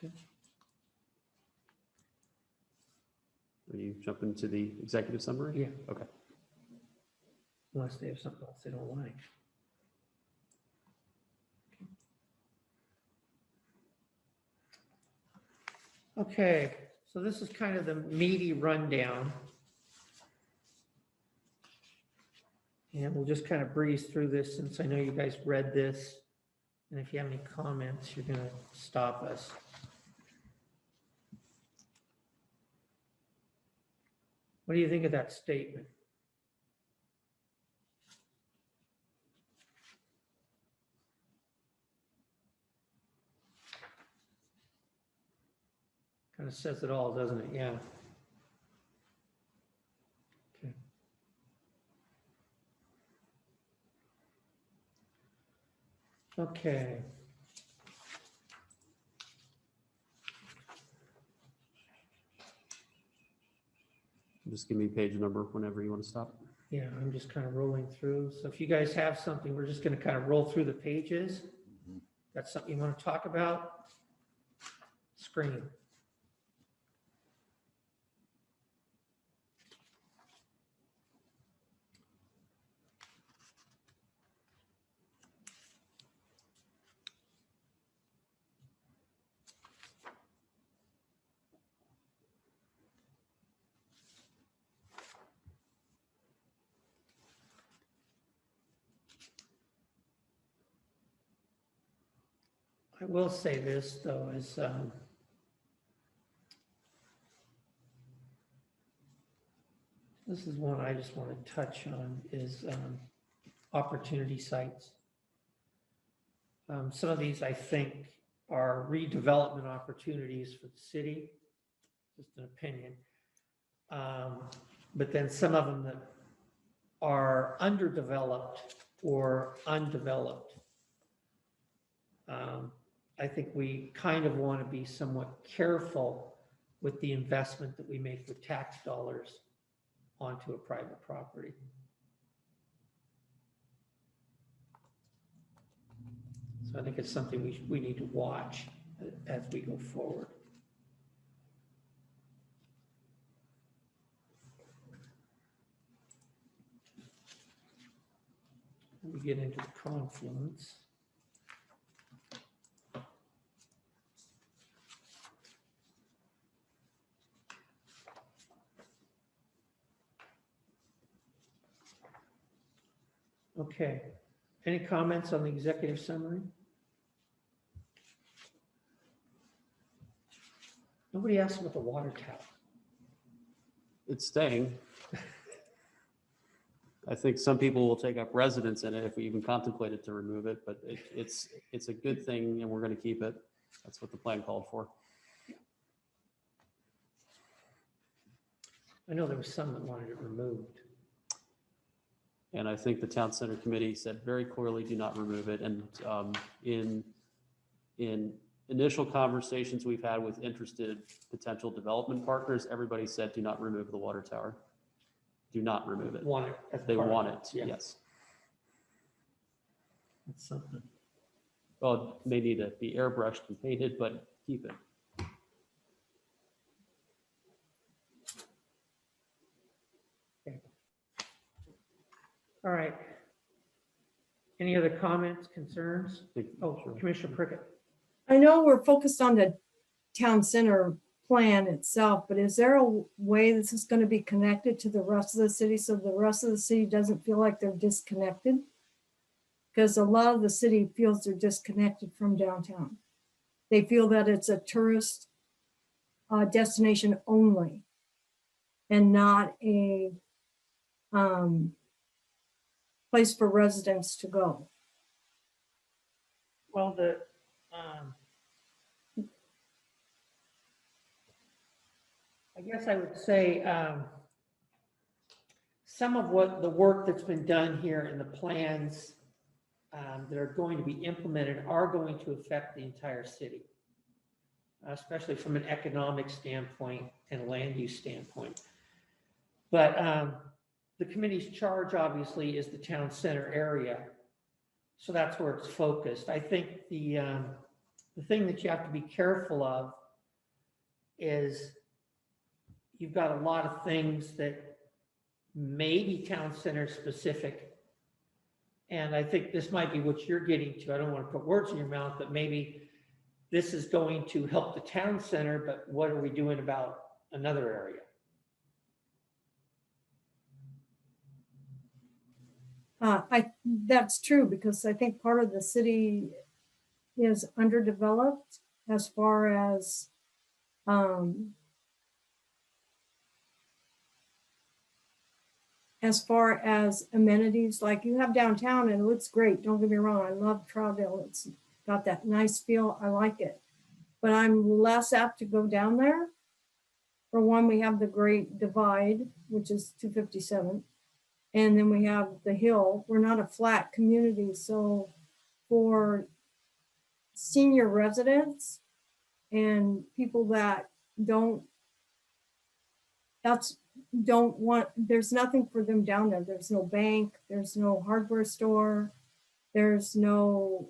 Okay. Are you jumping to the executive summary? Yeah. Okay. Unless they have something else they don't like. Okay, so this is kind of the meaty rundown. And we'll just kind of breeze through this since I know you guys read this. And if you have any comments, you're going to stop us. What do you think of that statement? Kind of says it all, doesn't it? Yeah. Okay. Okay. Just give me page number whenever you want to stop. Yeah, I'm just kind of rolling through. So if you guys have something, we're just going to kind of roll through the pages. That's something you want to talk about? Screen. I will say this, though, is this is one I just want to touch on, is opportunity sites. Some of these, I think, are redevelopment opportunities for the city, just an opinion. But then some of them that are underdeveloped or undeveloped. I think we kind of want to be somewhat careful with the investment that we make with tax dollars onto a private property. So I think it's something we need to watch as we go forward. We get into the confluence. Okay, any comments on the executive summary? Nobody asked about the water tower. It's staying. I think some people will take up residence in it if we even contemplated to remove it, but it's a good thing and we're going to keep it. That's what the plan called for. I know there was some that wanted it removed. And I think the town center committee said very clearly, do not remove it. And in initial conversations we've had with interested potential development partners, everybody said, do not remove the water tower. Do not remove it. Want it as They part of want it, it, yeah. yes. That's something. Well, it may need to be airbrushed and painted, but keep it. All right. Any other comments, concerns? Oh, Sure. Commissioner Prickett. I know we're focused on the town center plan itself, but is there a way this is going to be connected to the rest of the city so the rest of the city doesn't feel like they're disconnected? Because a lot of the city feels they're disconnected from downtown. They feel that it's a tourist destination only and not a place for residents to go. Well, I guess I would say some of what the work that's been done here and the plans that are going to be implemented are going to affect the entire city, especially from an economic standpoint and a land use standpoint. But the committee's charge obviously is the town center area. So that's where it's focused. I think the thing that you have to be careful of is you've got a lot of things that may be town center specific. And I think this might be what you're getting to. I don't want to put words in your mouth, but maybe this is going to help the town center, but what are we doing about another area? That's true, because I think part of the city is underdeveloped as far as amenities. Like you have downtown and it looks great. Don't get me wrong. I love Troutdale. It's got that nice feel. I like it. But I'm less apt to go down there. For one, we have the Great Divide, which is 257. And then we have the hill. We're not a flat community. So for senior residents and people that don't want, there's nothing for them down there. There's no bank, there's no hardware store, there's no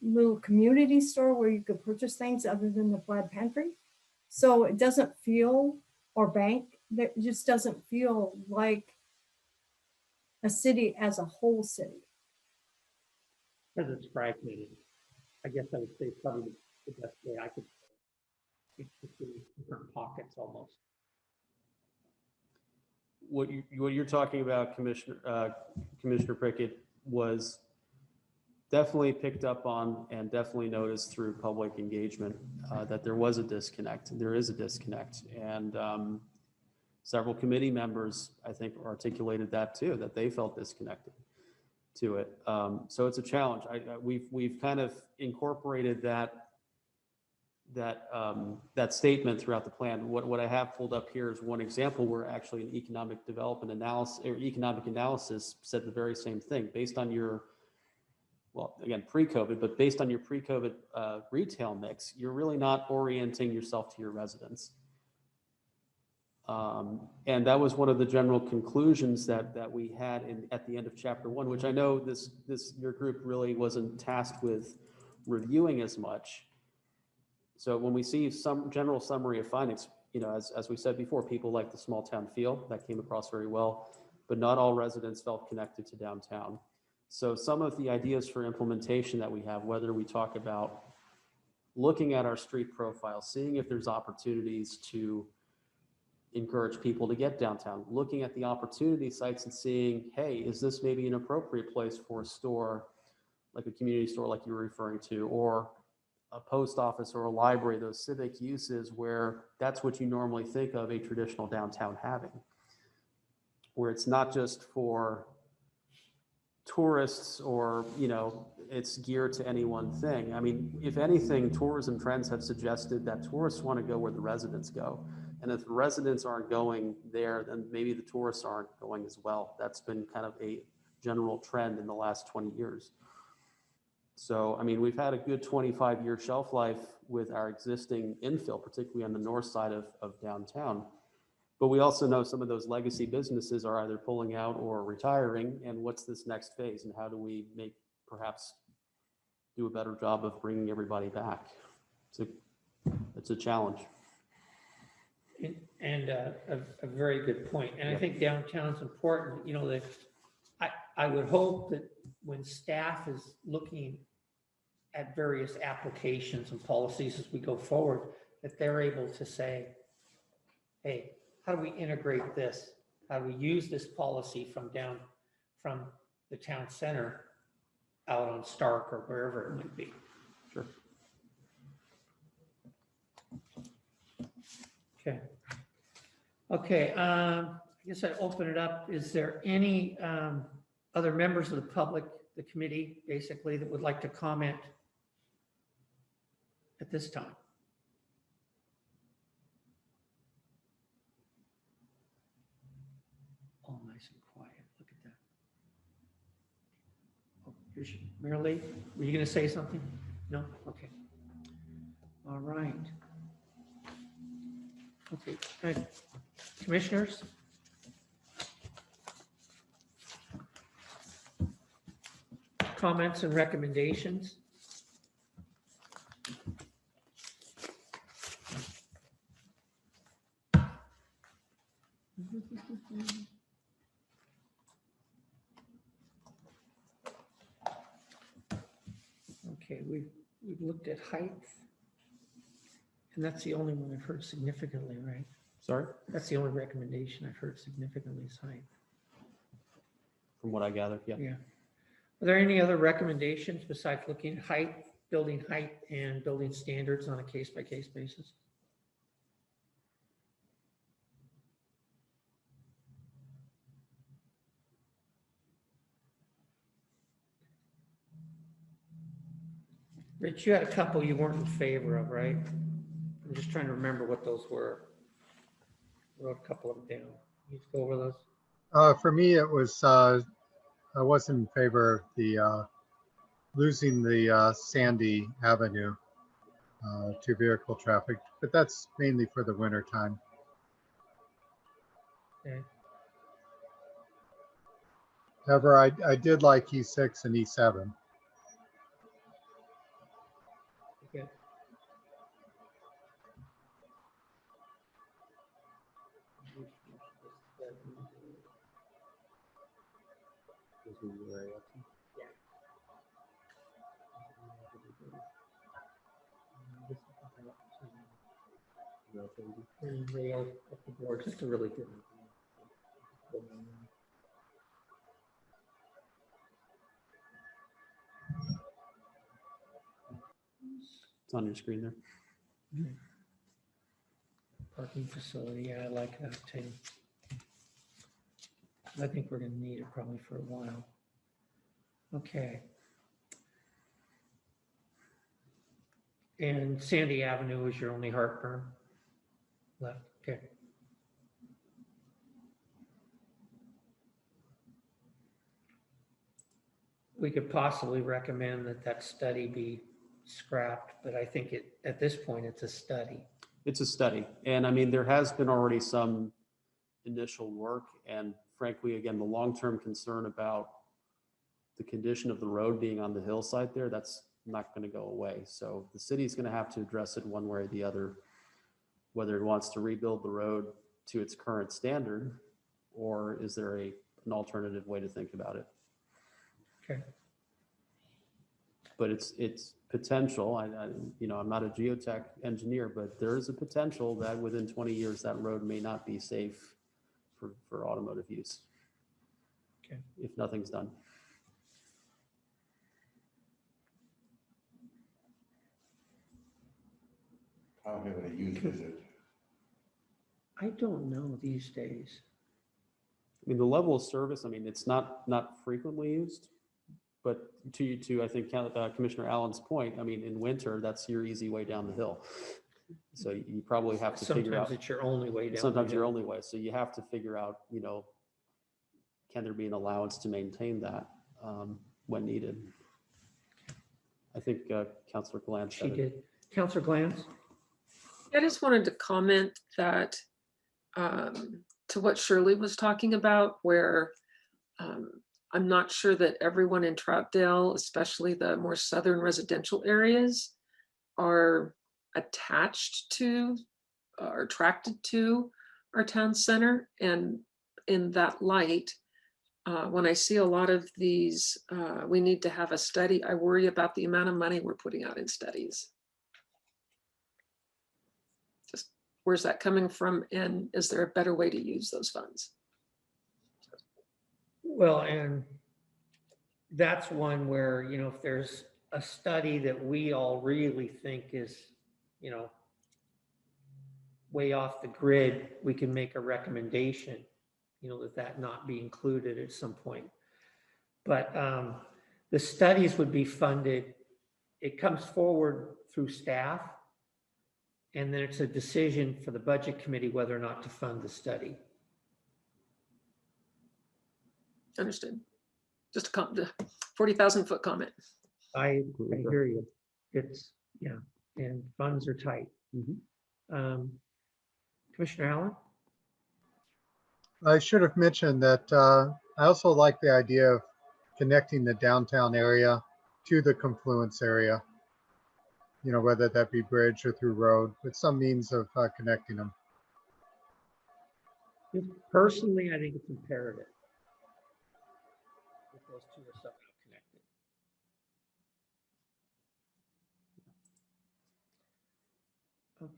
little community store where you could purchase things other than the Plaid Pantry. So it doesn't feel, or bank, that just doesn't feel like a city as a whole city. Because it's fragmented. I guess I would say probably the best way I could say it. It's in different pockets almost. What you're talking about, Commissioner Prickett, was definitely picked up on and definitely noticed through public engagement that there was a disconnect. There is a disconnect, and several committee members, I think, articulated that too, that they felt disconnected to it. So it's a challenge. We've kind of incorporated that statement throughout the plan. What I have pulled up here is one example where actually an economic development analysis or economic analysis said the very same thing based on your, well, again, pre-COVID, but based on your pre-COVID retail mix, you're really not orienting yourself to your residents. And that was one of the general conclusions that we had at the end of chapter 1, which I know your group really wasn't tasked with reviewing as much. So when we see some general summary of findings, you know, as we said before, people like the small town feel, that came across very well, but not all residents felt connected to downtown. So some of the ideas for implementation that we have, whether we talk about looking at our street profile, seeing if there's opportunities to encourage people to get downtown, looking at the opportunity sites and seeing, hey, is this maybe an appropriate place for a store, like a community store like you were referring to, or a post office or a library, those civic uses where that's what you normally think of a traditional downtown having, where it's not just for tourists or, you know, it's geared to any one thing. I mean, if anything, tourism trends have suggested that tourists want to go where the residents go. And if the residents aren't going there, then maybe the tourists aren't going as well. That's been kind of a general trend in the last 20 years. So, I mean, we've had a good 25-year shelf life with our existing infill, particularly on the north side of downtown. But we also know some of those legacy businesses are either pulling out or retiring. And what's this next phase? And how do we perhaps do a better job of bringing everybody back? It's a challenge. And a very good point. And I think downtown's important. You know, I would hope that when staff is looking at various applications and policies as we go forward, that they're able to say, hey, how do we integrate this? How do we use this policy from the town center out on Stark or wherever it might be? Sure. Okay, I guess I open it up. Is there any other members of the public, the committee, basically, that would like to comment at this time? All nice and quiet. Look at that. Oh, here's Mary Lee. Were you going to say something? No? Okay. All right. Okay. Commissioners? Comments and recommendations? Okay, we've looked at height. And that's the only one I've heard significantly, right? Sorry, That's the only recommendation I've heard significantly is height. from what I gathered, yeah. Yeah. Are there any other recommendations besides looking at height, building height and building standards on a case-by-case basis? Rich, you had a couple you weren't in favor of, right? I'm just trying to remember what those were. Wrote a couple of them down. You just go over those. For me, it was, I wasn't in favor of the losing the Sandy Avenue to vehicle traffic, but that's mainly for the winter time. Okay. However, I did like E6 and E7. Okay. Rail up the board, just a really good. It's on your screen there. Parking facility, yeah, I like that too. I think we're gonna need it probably for a while. Okay. And Sandy Avenue is your only heartburn left, okay. We could possibly recommend that that study be scrapped, but I think at this point, it's a study. It's a study. And I mean, there has been already some initial work, and frankly, again, the long-term concern about the condition of the road being on the hillside there, that's not going to go away. So the city is going to have to address it one way or the other, whether it wants to rebuild the road to its current standard, or is there an alternative way to think about it? Okay. But it's potential. I'm not a geotech engineer, but there is a potential that within 20 years, that road may not be safe for automotive use. Okay. If nothing's done. How heavily used is it? I don't know these days. I mean, the level of service, I mean, it's not frequently used, but to I think Commissioner Allen's point, I mean, in winter, that's your easy way down the hill. So you probably have to figure out. Sometimes it's your only way down. Sometimes your only way. So you have to figure out, can there be an allowance to maintain that when needed? I think Councilor Glantz She did. Councilor Glantz? I just wanted to comment that to what Shirley was talking about, where I'm not sure that everyone in Troutdale, especially the more southern residential areas, are attached to or attracted to our town center. And in that light, when I see a lot of these, we need to have a study, I worry about the amount of money we're putting out in studies. Just where's that coming from? And is there a better way to use those funds? Well, and that's one where, if there's a study that we all really think is, way off the grid, we can make a recommendation, that not be included at some point. But the studies would be funded it comes forward through staff. And then it's a decision for the budget committee whether or not to fund the study. Understood. Just a 40,000 foot comment. I hear you. It's, yeah, and funds are tight. Commissioner Allen? I should have mentioned that I also like the idea of connecting the downtown area to the confluence area. You know, whether that be bridge or through road, but some means of connecting them. Personally, I think it's imperative that those two are somehow connected.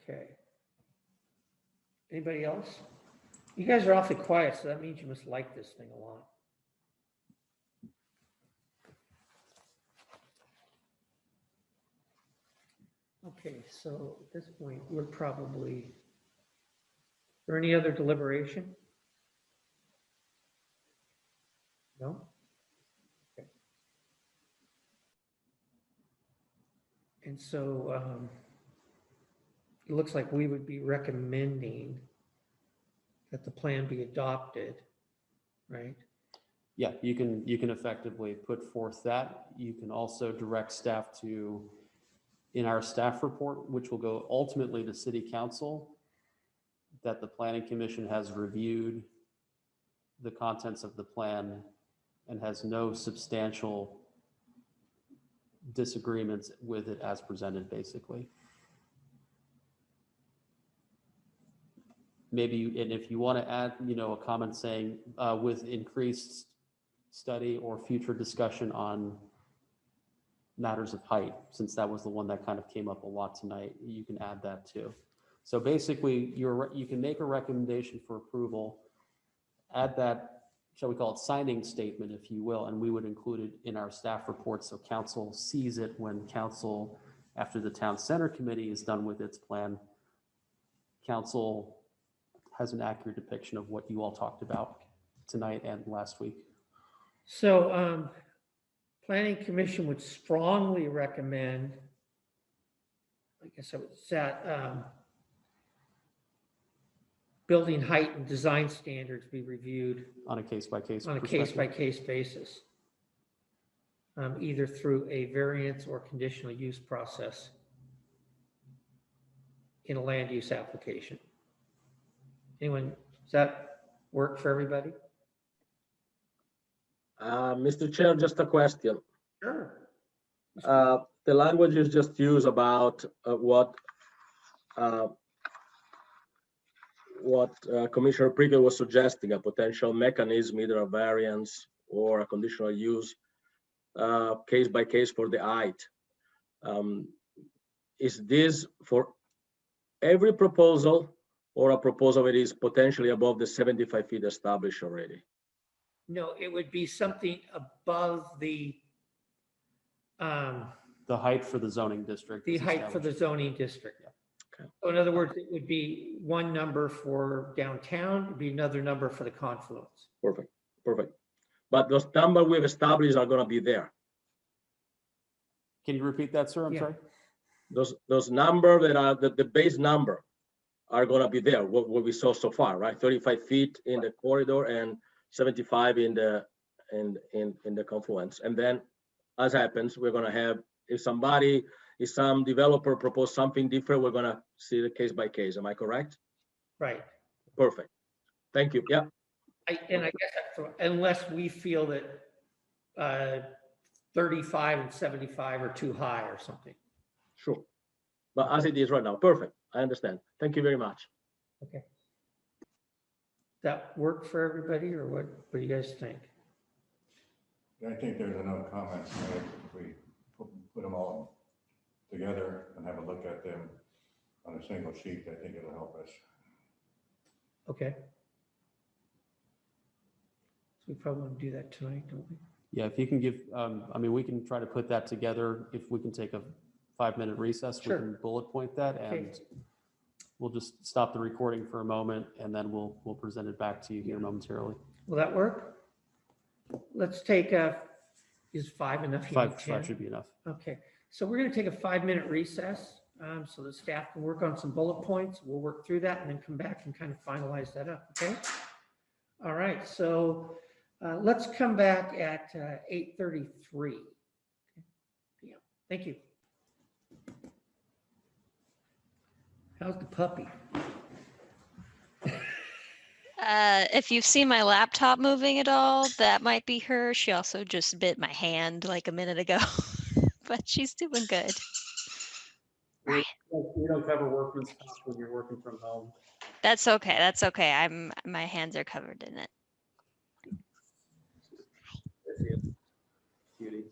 Okay. Anybody else? You guys are awfully quiet, so that means you must like this thing a lot. Okay, so at this point, we're probably, is there any other deliberation? No? Okay. And so it looks like we would be recommending that the plan be adopted, right? Yeah, you can effectively put forth that. You can also direct staff to, in our staff report, which will go ultimately to City Council, that the Planning Commission has reviewed the contents of the plan and has no substantial disagreements with it as presented, basically. Maybe, and if you want to add, a comment saying with increased study or future discussion on matters of height, since that was the one that kind of came up a lot tonight, you can add that too. So basically, you can make a recommendation for approval, add that, shall we call it, signing statement, if you will, and we would include it in our staff report so council sees it when council, after the town center committee is done with its plan, council has an accurate depiction of what you all talked about tonight and last week. So Planning Commission would strongly recommend, I guess I would say, building height and design standards be reviewed On a case-by-case basis, either through a variance or conditional use process in a land use application. Anyone, does that work for everybody? Mr. Chair, just a question. Sure. The language is just used about what Commissioner Prickett was suggesting, a potential mechanism, either a variance or a conditional use, case by case for the height. Is this for every proposal, or a proposal that is potentially above the 75 feet established already? No, it would be something above the height for the zoning district. the height for the zoning district. Okay. So in other words, it would be one number for downtown, it'd be another number for the confluence. Perfect, perfect. But those numbers we've established are going to be there. Can you repeat that, sir? I'm Yeah. sorry. Those numbers that are the base number are going to be there. What we saw so far, right? 35 feet in the corridor and 75 in the confluence. And then, as happens, we're going to have, if some developer propose something different, we're going to see the case by case. Am I correct? Right. Perfect. Thank you. Yeah. I guess unless we feel that 35 and 75 are too high or something. Sure. But as it is right now, perfect. I understand. Thank you very much. Okay. That work for everybody, or what do you guys think? I think there's enough comments made. If we put them all together and have a look at them on a single sheet, I think it'll help us. Okay. So we probably want to do that tonight, don't we? Yeah, if you can give, we can try to put that together. If we can take a 5-minute recess, Sure. we can bullet point that, and Okay. we'll just stop the recording for a moment, and then we'll present it back to you here momentarily. Will that work? Let's take is 5 enough? You need 5 10? should be enough. Okay, So we're going to take a 5-minute recess so the staff can work on some bullet points. We'll work through that and then come back and kind of finalize that up, okay? All right, so let's come back at 8:33 p.m. Thank you. How's the puppy? If you've seen my laptop moving at all, that might be her. She also just bit my hand like a minute ago, but she's doing good. Right. We don't cover workman's comp when you're working from home. That's okay. That's okay. My hands are covered in it. There she is. Cutie.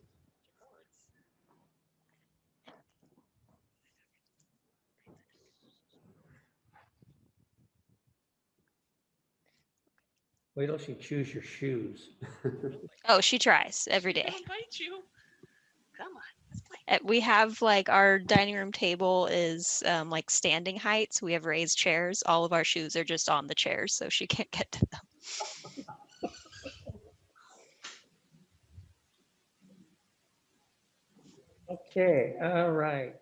Wait till she chews your shoes. Oh, she tries every day. I'll bite you. Come on, let's play. We have like our dining room table is like standing height. So we have raised chairs. All of our shoes are just on the chairs, so she can't get to them. Okay, all right.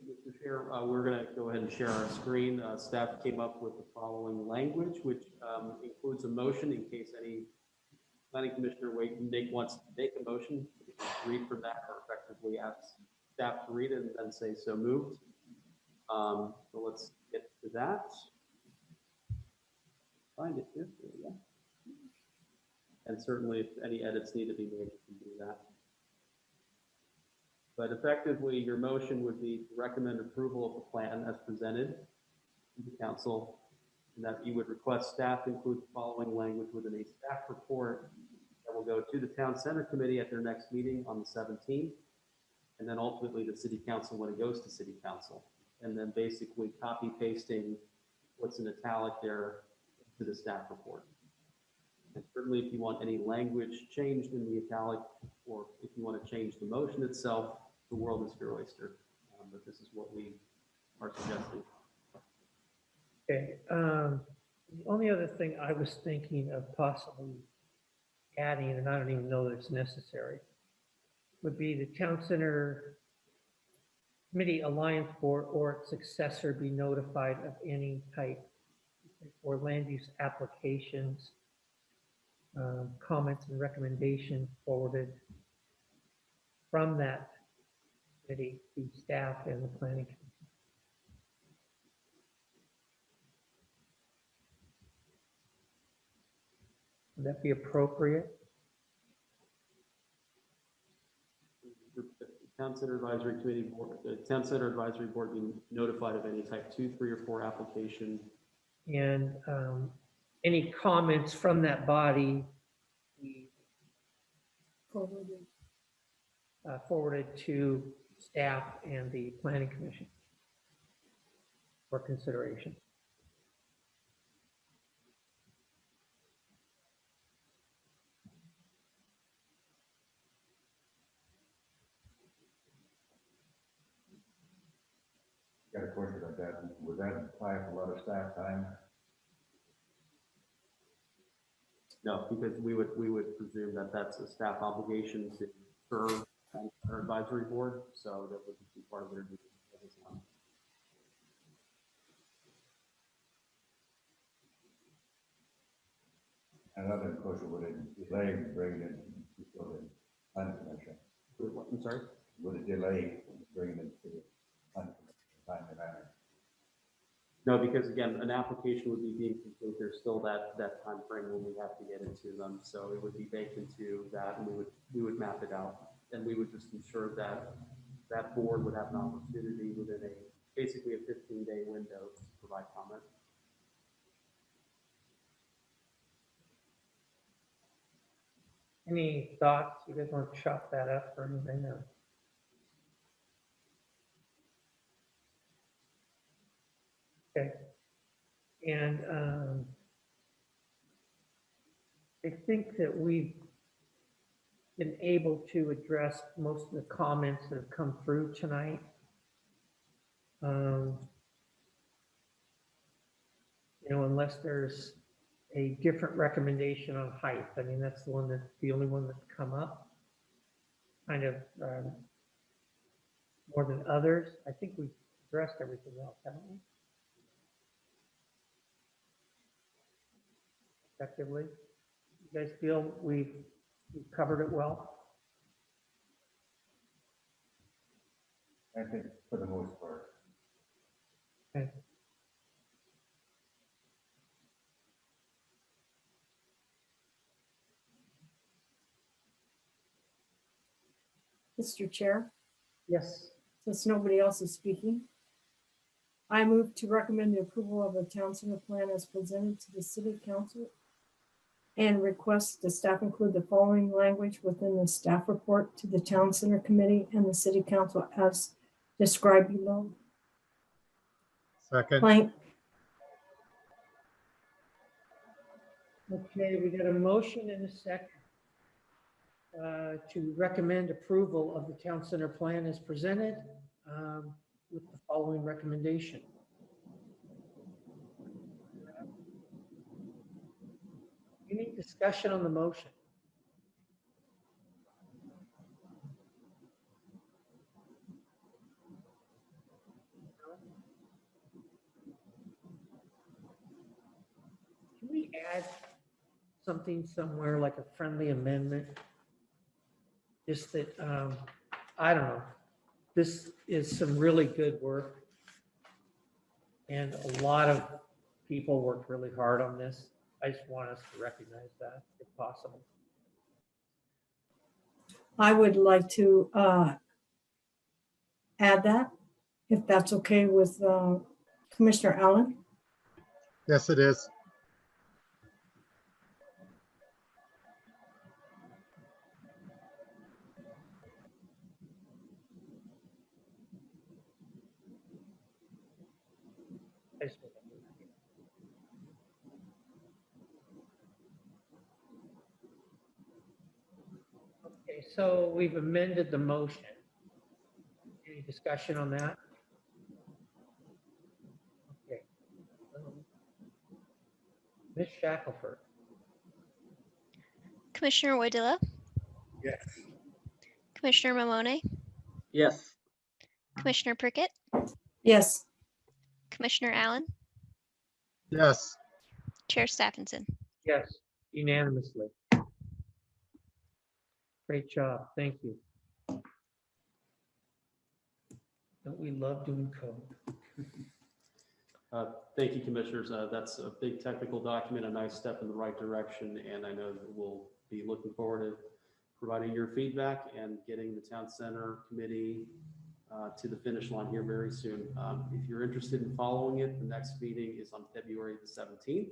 Mr. Chair, we're going to go ahead and share our screen. Staff came up with the following language, which includes a motion in case any planning commissioner wants to make a motion. Read from that or effectively ask staff to read it and then say so moved. So let's get to that. Find it here. There we go. And certainly if any edits need to be made, you can do that. But effectively, your motion would be to recommend approval of the plan as presented to the council, and that you would request staff include the following language within a staff report that will go to the town center committee at their next meeting on the 17th, and then ultimately the city council when it goes to city council, and then basically copy pasting what's in italic there to the staff report. And certainly if you want any language changed in the italic, or if you want to change the motion itself, the world is your oyster. But this is what we are suggesting. Okay, the only other thing I was thinking of possibly adding, and I don't even know that it's necessary, would be the town center committee alliance board or its successor be notified of any type or land use applications, comments and recommendations forwarded from that committee to staff and the planning commission. Would that be appropriate? The Town Center Advisory Committee Board, the Town Center Advisory Board being notified of any type 2, 3, or 4 application. And any comments from that body be forwarded to staff and the planning commission for consideration. Got a question about that. Would that imply a lot of staff time? No, because we would presume that that's a staff obligation to serve our advisory board, so that would be part of their duty at this time. Another question, would it delay bringing it to the planning commission? I'm sorry? Would it delay bringing it to the planning commission timely manner? No, because again, an application would be deemed complete. There's still that time frame when we have to get into them. So it would be baked into that, and we would map it out, and we would just ensure that that board would have an opportunity within basically a 15-day window to provide comment. Any thoughts? You guys want to chop that up or anything? Or? Okay. And I think that we've been able to address most of the comments that have come through tonight. You know, unless there's a different recommendation on height. I mean, that's the only one that's come up kind of more than others. I think we've addressed everything else, haven't we? Effectively. You guys feel we've covered it well? I think for the most part. Okay. Mr. Chair, Yes. since nobody else is speaking, I move to recommend the approval of the town center plan as presented to the city council and request the staff include the following language within the staff report to the town center committee and the city council as described below. Second. Blank. Okay, we got a motion and a second to recommend approval of the town center plan as presented with the following recommendation. Any discussion on the motion? Can we add something somewhere like a friendly amendment? Just that, I don't know, this is some really good work. And a lot of people worked really hard on this. I just want us to recognize that if possible. I would like to add that, if that's okay with Commissioner Allen. Yes, it is. I just- Okay, so we've amended the motion. Any discussion on that? Okay. Ms. Shackelford. Commissioner Woydilla, Yes. Commissioner Mamone, Yes. Commissioner Prickett, Yes. Commissioner Allen, Yes. Chair Stephenson. Yes, unanimously. Great job, thank you. Don't we love doing code? Thank you, commissioners. That's a big technical document, a nice step in the right direction, and I know that we'll be looking forward to providing your feedback and getting the town center committee to the finish line here very soon. If you're interested in following it, the next meeting is on February the 17th,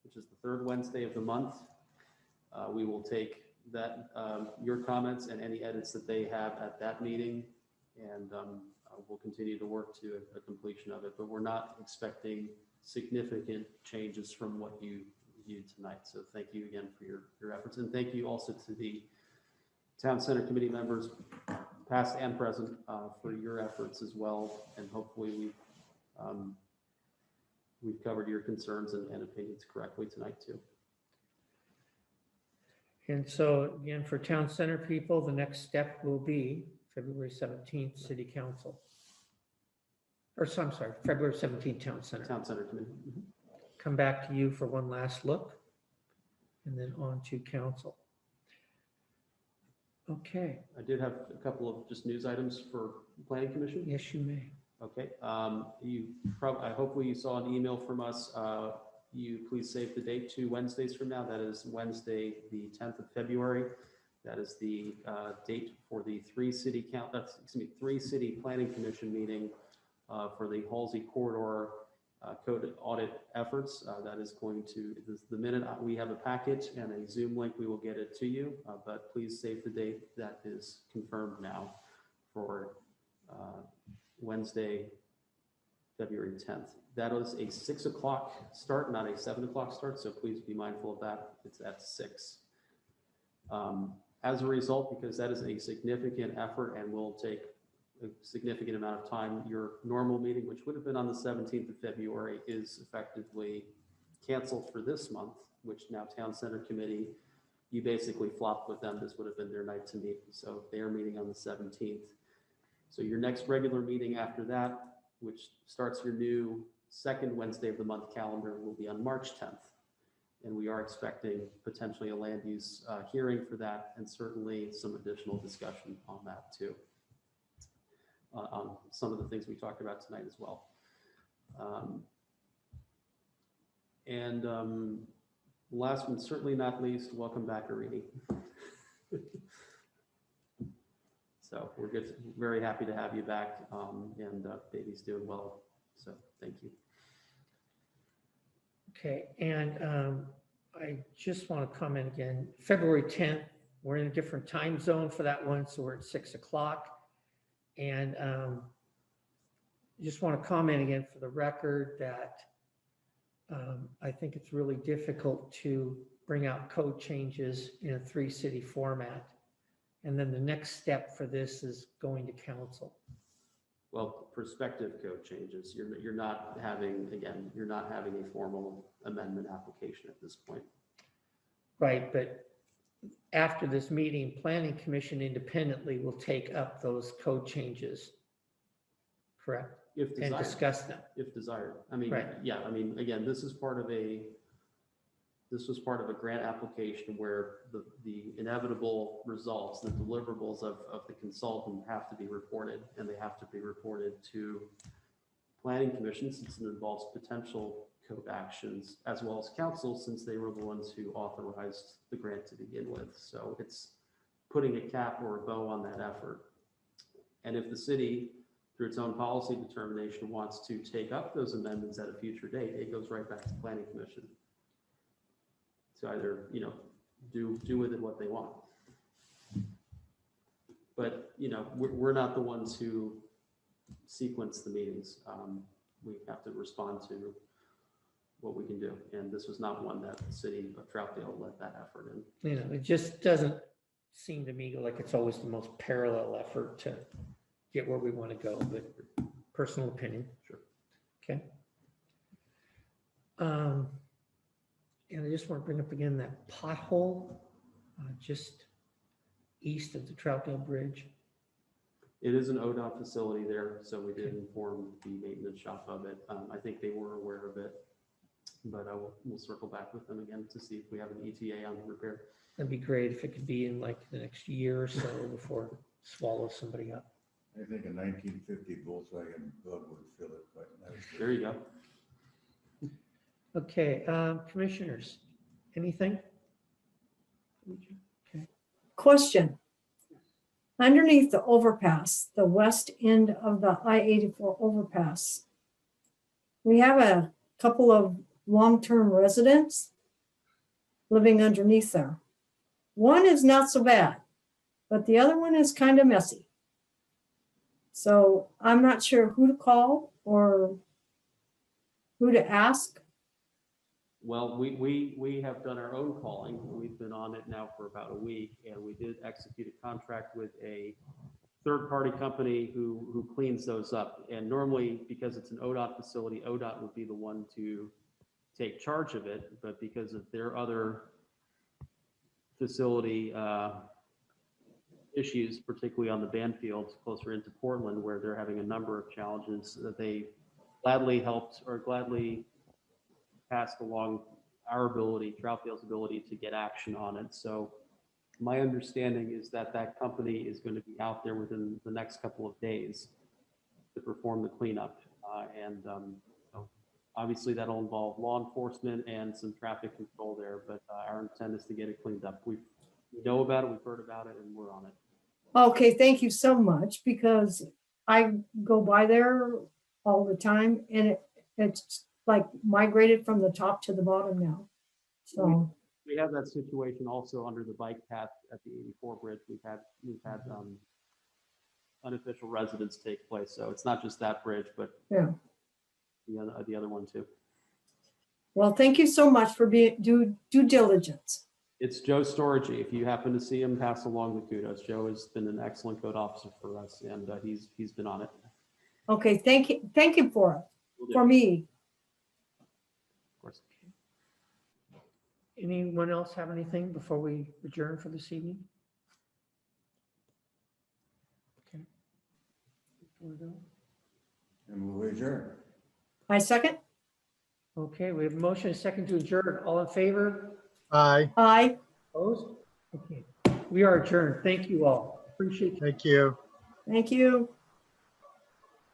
which is the third Wednesday of the month. We will take that your comments and any edits that they have at that meeting, and we'll continue to work to a completion of it, but we're not expecting significant changes from what you viewed tonight. So thank you again for your efforts, and thank you also to the town center committee members, past and present, for your efforts as well. And hopefully we've covered your concerns and opinions correctly tonight too. And so again, for town center people, the next step will be February 17th, city council. Or so, I'm sorry, February 17th, town center. Town center committee. Come back to you for one last look and then on to council. Okay. I did have a couple of just news items for planning commission. Yes, you may. Okay. Hopefully you saw an email from us. You please save the date 2 Wednesdays from now. That is Wednesday, the 10th of February. That is the date for the 3 city planning commission meeting for the Halsey corridor code audit efforts. That is going to, the minute we have a packet and a Zoom link, we will get it to you, but please save the date. That is confirmed now for Wednesday, February 10th. That is a 6 o'clock start, not a 7 o'clock start, so please be mindful of that. It's at 6. As a result, because that is a significant effort and will take a significant amount of time, your normal meeting, which would have been on the 17th of February, is effectively canceled for this month, which now Town Center Committee, you basically flopped with them. This would have been their night to meet. So they are meeting on the 17th. So your next regular meeting after that, which starts your new second Wednesday of the month calendar, will be on March 10th. And we are expecting potentially a land use hearing for that, and certainly some additional discussion on that too, on some of the things we talked about tonight as well. Last but certainly not least, welcome back, Irini. So we're good, very happy to have you back, and baby's doing well. So thank you. Okay, and I just want to comment again, February 10th, we're in a different time zone for that one, so we're at 6 o'clock. And just want to comment again for the record that I think it's really difficult to bring out code changes in a 3-city format. And then the next step for this is going to council. Well, prospective code changes. You're not having, again, you're not having a formal amendment application at this point. Right, but after this meeting, Planning Commission independently will take up those code changes, correct? If desired. And discuss them. If desired. I mean, Right. yeah, I mean, again, this was part of a grant application where the inevitable results, the deliverables of the consultant have to be reported, and they have to be reported to Planning Commission since it involves potential code actions, as well as council since they were the ones who authorized the grant to begin with. So it's putting a cap or a bow on that effort. And if the city, through its own policy determination, wants to take up those amendments at a future date, it goes right back to Planning Commission to either, do with it what they want. But, we're not the ones who sequence the meetings. We have to respond to what we can do. And this was not one that the city of Troutdale led that effort in. It just doesn't seem to me like it's always the most parallel effort to get where we want to go, but personal opinion. Sure. Okay. And I just want to bring up again that pothole just east of the Troutdale Bridge. It is an ODOT facility there, so we did inform the maintenance shop of it. I think they were aware of it, but we'll circle back with them again to see if we have an ETA on the repair. That'd be great if it could be in like the next year or so before it swallows somebody up. I think a 1950 Volkswagen Bug would fill it quite nicely. There you go. Okay, commissioners, anything? Okay. Question. Underneath the overpass, the west end of the I-84 overpass, we have a couple of long-term residents living underneath there. One is not so bad, but the other one is kind of messy. So I'm not sure who to call or who to ask. Well, we have done our own calling. We've been on it now for about a week, and we did execute a contract with a third-party company who cleans those up. And normally, because it's an ODOT facility, ODOT would be the one to take charge of it. But because of their other facility issues, particularly on the Banfields closer into Portland, where they're having a number of challenges, that they gladly helped or gladly passed along our ability, Troutdale's ability to get action on it. So my understanding is that that company is going to be out there within the next couple of days to perform the cleanup. Obviously that'll involve law enforcement and some traffic control there, but our intent is to get it cleaned up. We know about it, we've heard about it, and we're on it. Okay, thank you so much, because I go by there all the time and it's like migrated from the top to the bottom now. So we have that situation also under the bike path at the 84 bridge. We've had unofficial residents take place. So it's not just that bridge, but yeah, the other one too. Well, thank you so much for being due diligence. It's Joe Storage. If you happen to see him, pass along the kudos. Joe has been an excellent code officer for us, and he's been on it. Okay, thank you for it, for me. Of course. Anyone else have anything before we adjourn for this evening? Okay. And we'll adjourn. I second. Okay, we have a motion, and a second to adjourn. All in favor? Aye, Aye. Opposed? Okay, we are adjourned. Thank you all. Appreciate you. thank you. Thank you.